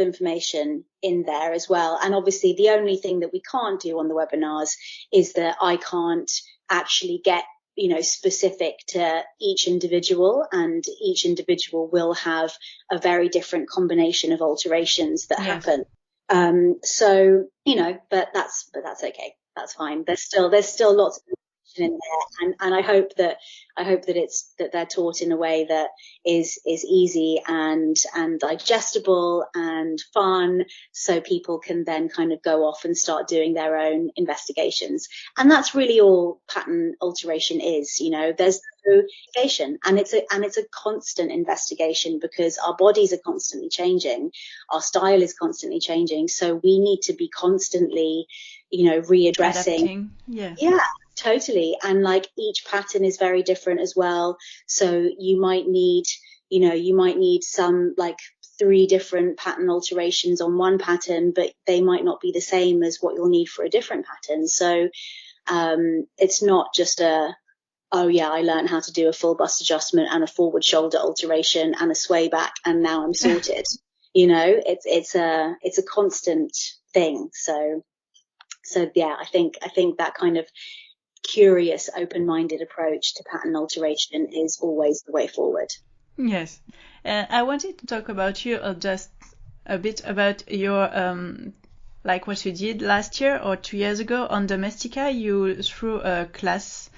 S2: information in there as well. And obviously the only thing that we can't do on the webinars is that I can't actually get, you know, specific to each individual, and each individual will have a very different combination of alterations that happen. So, you know, but that's okay. That's fine. There's still lots of information in there, and I hope that they're taught in a way that is easy and digestible and fun, so people can then kind of go off and start doing their own investigations. And that's really all pattern alteration is, you know. There's no investigation, and it's a constant investigation, because our bodies are constantly changing, our style is constantly changing, so we need to be constantly, you know, readdressing.
S1: Adapting.
S2: Yeah, totally. And like each pattern is very different as well. So you might need some like 3 different pattern alterations on one pattern, but they might not be the same as what you'll need for a different pattern. So it's not just I learned how to do a full bust adjustment and a forward shoulder alteration and a sway back, and now I'm sorted. You know, it's a constant thing. So yeah, I think that kind of curious, open-minded approach to pattern alteration is always the way forward.
S1: Yes. I wanted to talk about you, just a bit about your, like what you did last year or 2 years ago on Domestika. You threw a class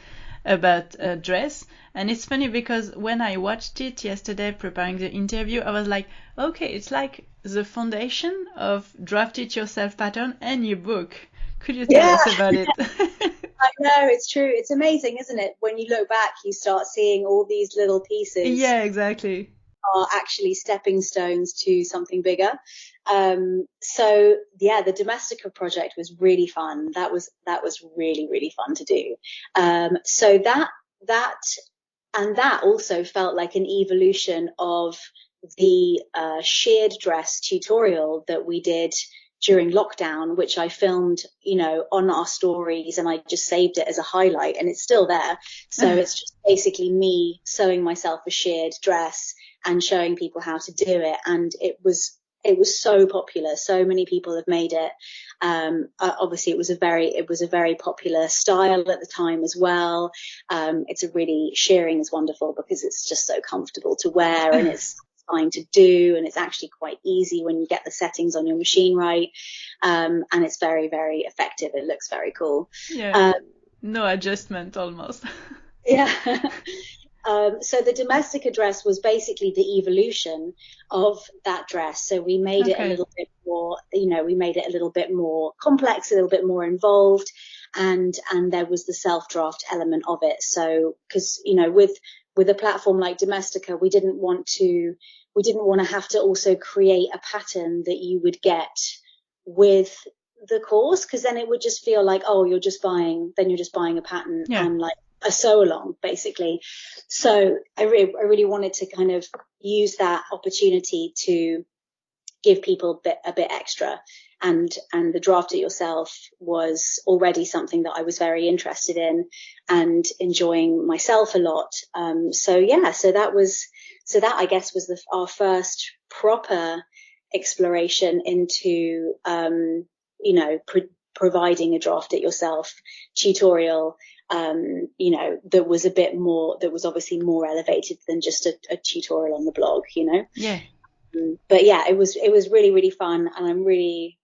S1: about dress, and it's funny because when I watched it yesterday preparing the interview, I was like, okay, it's like the foundation of draft it yourself pattern and your book. Could you tell us about it?
S2: I know, it's true. It's amazing, isn't it? When you look back, you start seeing all these little pieces.
S1: Yeah, exactly.
S2: Are actually stepping stones to something bigger. So yeah, the Domestika project was really fun. That was really, really fun to do. So that also felt like an evolution of the sheared dress tutorial that we did during lockdown, which I filmed, you know, on our stories, and I just saved it as a highlight, and it's still there. So it's just basically me sewing myself a sheared dress and showing people how to do it. And it was so popular. So many people have made it. Obviously it was a very popular style at the time as well. Shearing is wonderful because it's just so comfortable to wear, and it's fine to do, and it's actually quite easy when you get the settings on your machine right, and it's very, very effective. It looks very cool.
S1: No adjustment almost.
S2: Yeah. So the Domestika dress was basically the evolution of that dress. So we made it a little bit more, you know, we made it a little bit more complex, a little bit more involved, and there was the self-draft element of it. So, because, you know, with a platform like Domestika, we didn't want to have to also create a pattern that you would get with the course, because then it would just feel like, oh, you're just buying a pattern, and like, sew along, basically. So I really wanted to kind of use that opportunity to give people a bit extra. And the draft it yourself was already something that I was very interested in and enjoying myself a lot. So that I guess was our first proper exploration into, providing a draft it yourself tutorial, that was obviously more elevated than just a tutorial on the blog,
S1: Yeah.
S2: But yeah, it was really, really fun, and I'm really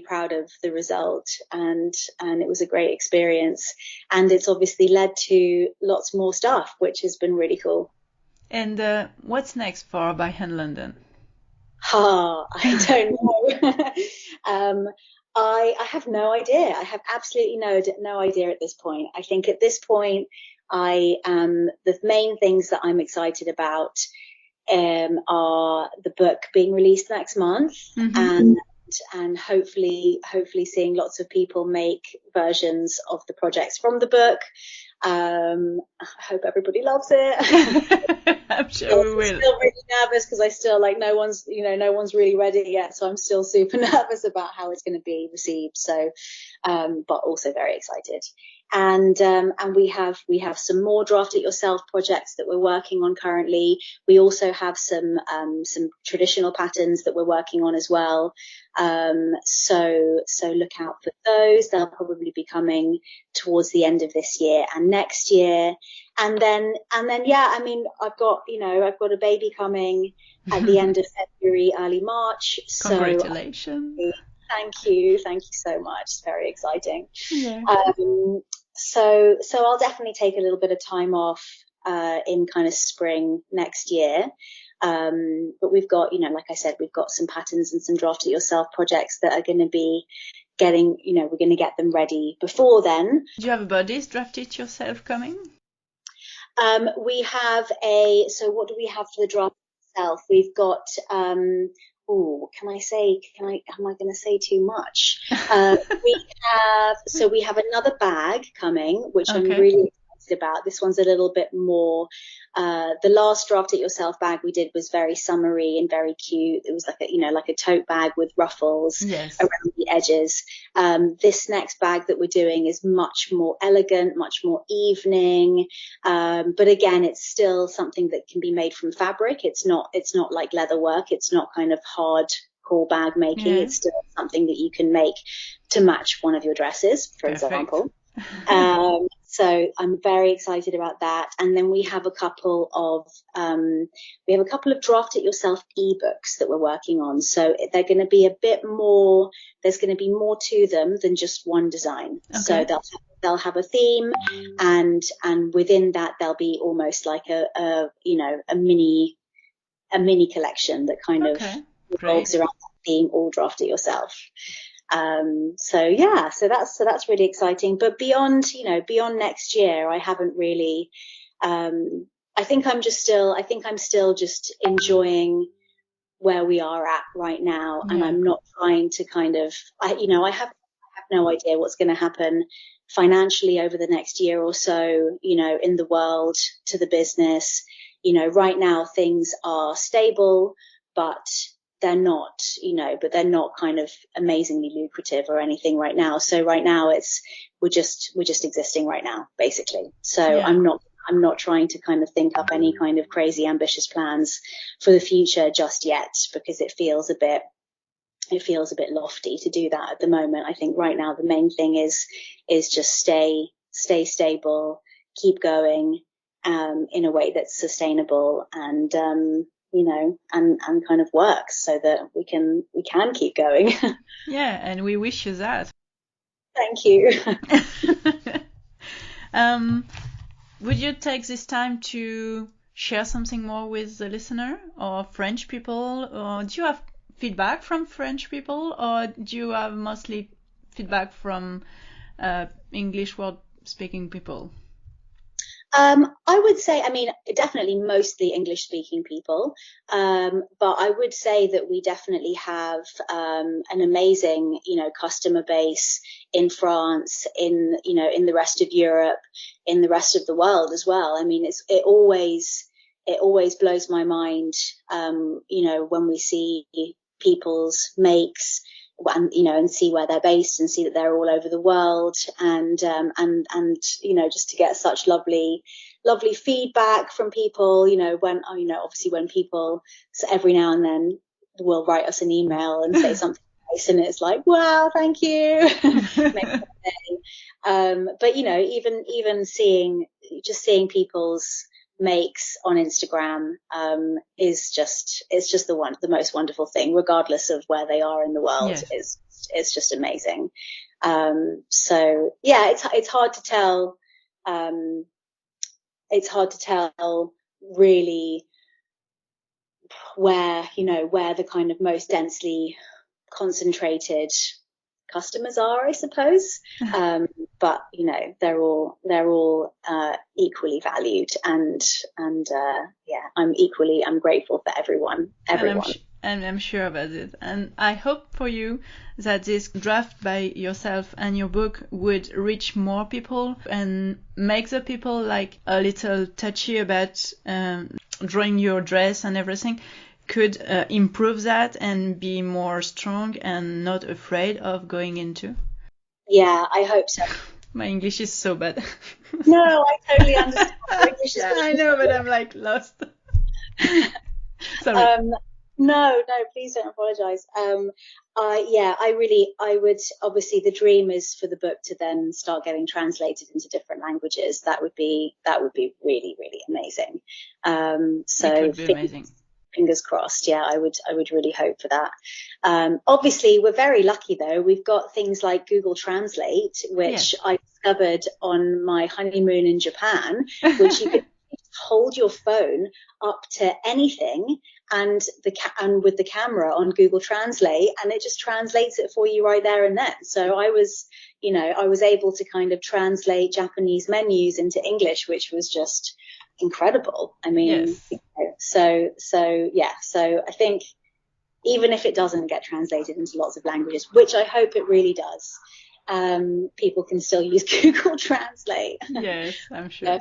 S2: proud of the result, and it was a great experience, and it's obviously led to lots more stuff, which has been really cool.
S1: And what's next for By Hand London?
S2: I don't know. I have no idea. I have absolutely no idea at this point. I think at this point, the main things that I'm excited about are the book being released next month, and hopefully seeing lots of people make versions of the projects from the book. I hope everybody loves it.
S1: I'm sure we will.
S2: I'm still really nervous because I still no one's really read it yet, so I'm still super nervous about how it's going to be received. So, but also very excited. And we have some more draft it yourself projects that we're working on currently. We also have some traditional patterns that we're working on as well. So look out for those. They'll probably be coming towards the end of this year and next year. And then yeah, I mean, I've got a baby coming at the end of February, early March.
S1: Congratulations.
S2: Thank you so much. It's very exciting.
S1: Yeah.
S2: So I'll definitely take a little bit of time off in kind of spring next year. But we've got, like I said, we've got some patterns and some draft it yourself projects that are going to be getting, we're going to get them ready before then.
S1: Do you have a Buddies draft it yourself coming?
S2: We have so what do we have for the draft itself? We've got, am I going to say too much? We have another bag coming, which I'm really excited about. This one's a little bit more, the last draft it yourself bag we did was very summery and very cute. It was like a tote bag with ruffles around the edges. This next bag that we're doing is much more elegant, much more evening. But again, it's still something that can be made from fabric. It's not like leather work. It's not kind of hardcore bag making. It's still something that you can make to match one of your dresses, for example. So I'm very excited about that. And then we have a couple of draft it yourself ebooks that we're working on. So they're going to be a bit more, there's going to be more to them than just one design. So they'll have a theme, and within that there'll be almost like a mini collection that kind of revolves around that theme, all draft it yourself. So that's really exciting. But beyond next year, I haven't really, I think I'm still just enjoying where we are at right now. And I'm not trying to kind of, I have no idea what's going to happen financially over the next year or so, in the world, to the business. Right now things are stable, but they're not kind of amazingly lucrative or anything right now. So right now we're just existing right now, basically. So I'm not trying to kind of think up any kind of crazy ambitious plans for the future just yet, because it feels a bit lofty to do that at the moment. I think right now the main thing is just stay stable, keep going, in a way that's sustainable, and and kind of works so that we can keep going.
S1: Yeah, and we wish you that.
S2: Thank you.
S1: Would you take this time to share something more with the listener or French people? Or do you have feedback from French people, or do you have mostly feedback from English word speaking people?
S2: I would say, I mean, definitely mostly English speaking people. But I would say that we definitely have, an amazing, customer base in France, in the rest of Europe, in the rest of the world as well. I mean, it always blows my mind, when we see people's makes, and see where they're based and see that they're all over the world, and just to get such lovely feedback from people, obviously when people, so every now and then will write us an email and say something nice, and it's like, wow, thank you. Makes my day. But even seeing people's makes on Instagram is just the most wonderful thing, regardless of where they are in the world.
S1: Yes.
S2: It's just amazing. So yeah, it's hard to tell. It's hard to tell really where the kind of most densely concentrated customers are, I suppose. But they're all equally valued, and I'm grateful for everyone.
S1: And I'm sure about it. And I hope for you that this draft by yourself and your book would reach more people and make the people like a little touchy about drawing your dress and everything, could improve that and be more strong and not afraid of going into.
S2: Yeah, I hope so.
S1: My English is so bad.
S2: No, I totally understand.
S1: I know, but I'm like lost. Sorry.
S2: No, please don't apologize. I would, obviously the dream is for the book to then start getting translated into different languages. That would be really, really amazing. So
S1: it would be amazing.
S2: Fingers crossed. Yeah, I would really hope for that. Obviously we're very lucky though. We've got things like Google Translate, which I discovered on my honeymoon in Japan, which you could hold your phone up to anything and with the camera on Google Translate, and it just translates it for you right there and then. So I was able to kind of translate Japanese menus into English, which was just incredible. I mean, so I think even if it doesn't get translated into lots of languages, which I hope it really does, people can still use Google Translate.
S1: Yes, I'm sure.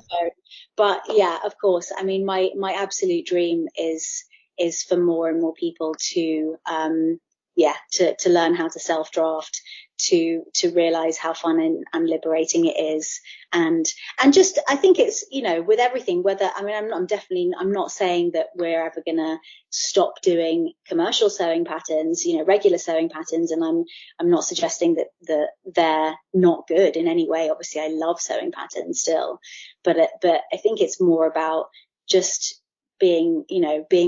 S2: But yeah, of course. I mean, my absolute dream is for more and more people to learn how to self-draft, to realize how fun and liberating it is, and just, I think it's, with everything, whether, I mean, I'm not saying that we're ever gonna stop doing commercial sewing patterns, regular sewing patterns, and I'm not suggesting that they're not good in any way. Obviously I love sewing patterns still, but I think it's more about just being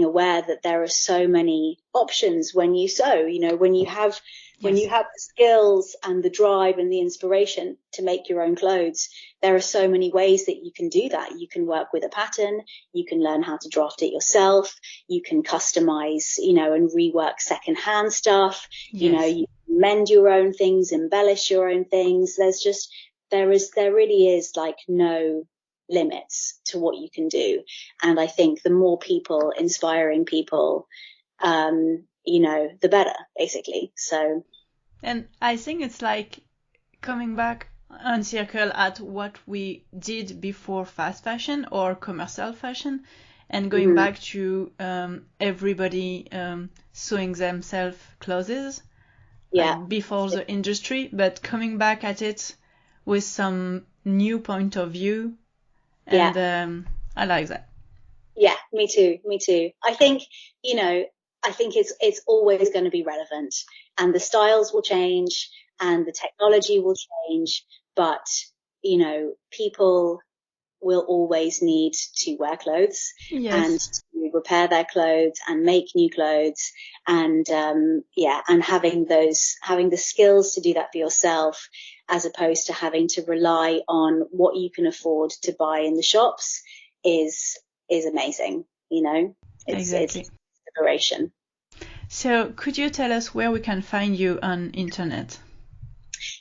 S2: aware that there are so many options when you sew, when you have the skills and the drive and the inspiration to make your own clothes, there are so many ways that you can do that. You can work with a pattern, you can learn how to draft it yourself, you can customize, and rework secondhand stuff, you mend your own things, embellish your own things. There really is like no limits to what you can do. And I think the more people inspiring people, the better, basically. So,
S1: and I think it's like coming back on circle at what we did before fast fashion or commercial fashion, and going back to everybody sewing themselves clothes before the industry, but coming back at it with some new point of view. And I like that.
S2: Yeah, me too. I think, it's always going to be relevant, and the styles will change and the technology will change, but, people will always need to wear clothes and to repair their clothes and make new clothes, and and having the skills to do that for yourself, as opposed to having to rely on what you can afford to buy in the shops, is amazing.
S1: Exactly.
S2: It's liberation.
S1: So could you tell us where we can find you on internet?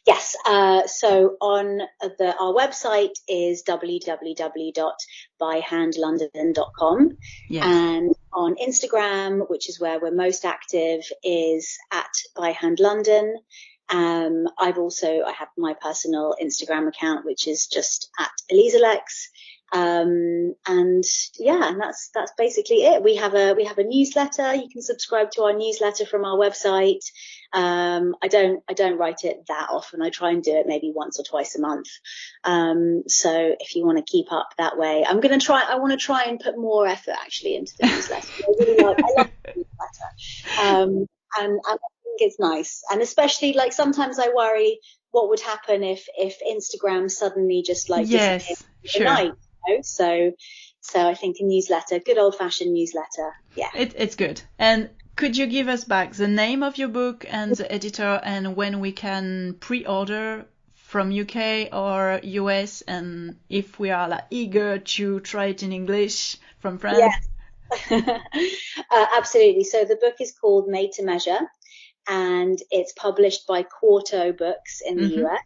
S2: Yes, So on our website is www.byhandlondon.com.
S1: Yes.
S2: And on Instagram, which is where we're most active, is at byhandlondon. I have my personal Instagram account, which is just at ELisalex. And that's basically it. We have a newsletter. You can subscribe to our newsletter from our website. I don't write it that often. I try and do it maybe once or twice a month. So if you want to keep up that way, I want to try and put more effort actually into the newsletter. I love the newsletter. And I think it's nice. And especially like sometimes I worry what would happen if Instagram suddenly just like disappeared overnight. So I think a newsletter, good old fashioned newsletter. Yeah.
S1: It's good. And could you give us back the name of your book and the editor and when we can pre-order from UK or US, and if we are like eager to try it in English from France?
S2: Yes. Absolutely. So the book is called Made to Measure, and it's published by Quarto Books in the US.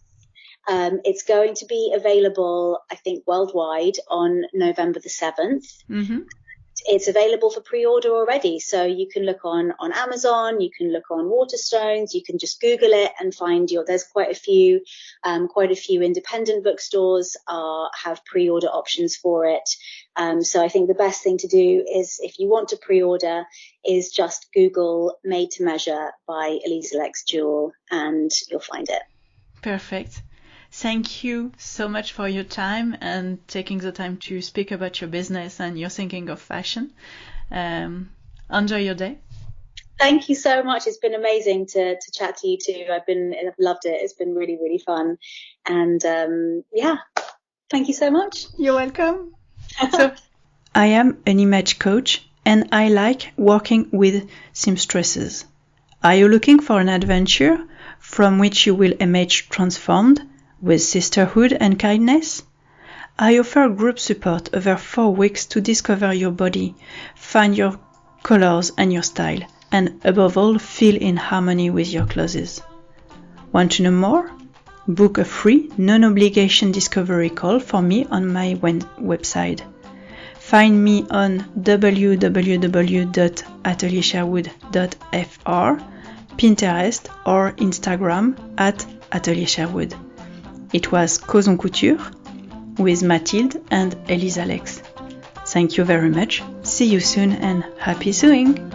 S2: It's going to be available, I think, worldwide on November the 7th. Mm-hmm. It's available for pre-order already. So you can look on Amazon, you can look on Waterstones, you can just Google it and find there's quite a few independent bookstores have pre-order options for it. So I think the best thing to do is, if you want to pre-order, is just Google Made to Measure by ELisalex Jewell and you'll find it.
S1: Perfect. Thank you so much for your time and taking the time to speak about your business and your thinking of fashion. Enjoy your day.
S2: Thank you so much. It's been amazing to chat to you too. I've loved it. It's been really, really fun. And thank you so much.
S1: You're welcome. So, I am an image coach and I like working with seamstresses. Are you looking for an adventure from which you will emerge transformed with sisterhood and kindness? I offer group support over 4 weeks to discover your body, find your colors and your style, and above all, feel in harmony with your clothes. Want to know more? Book a free, non-obligation discovery call for me on my website. Find me on www.ateliersherwood.fr, Pinterest or Instagram at Atelier Sherwood. It was Causons couture with Mathilde and ELisalex. Thank you very much. See you soon and happy sewing!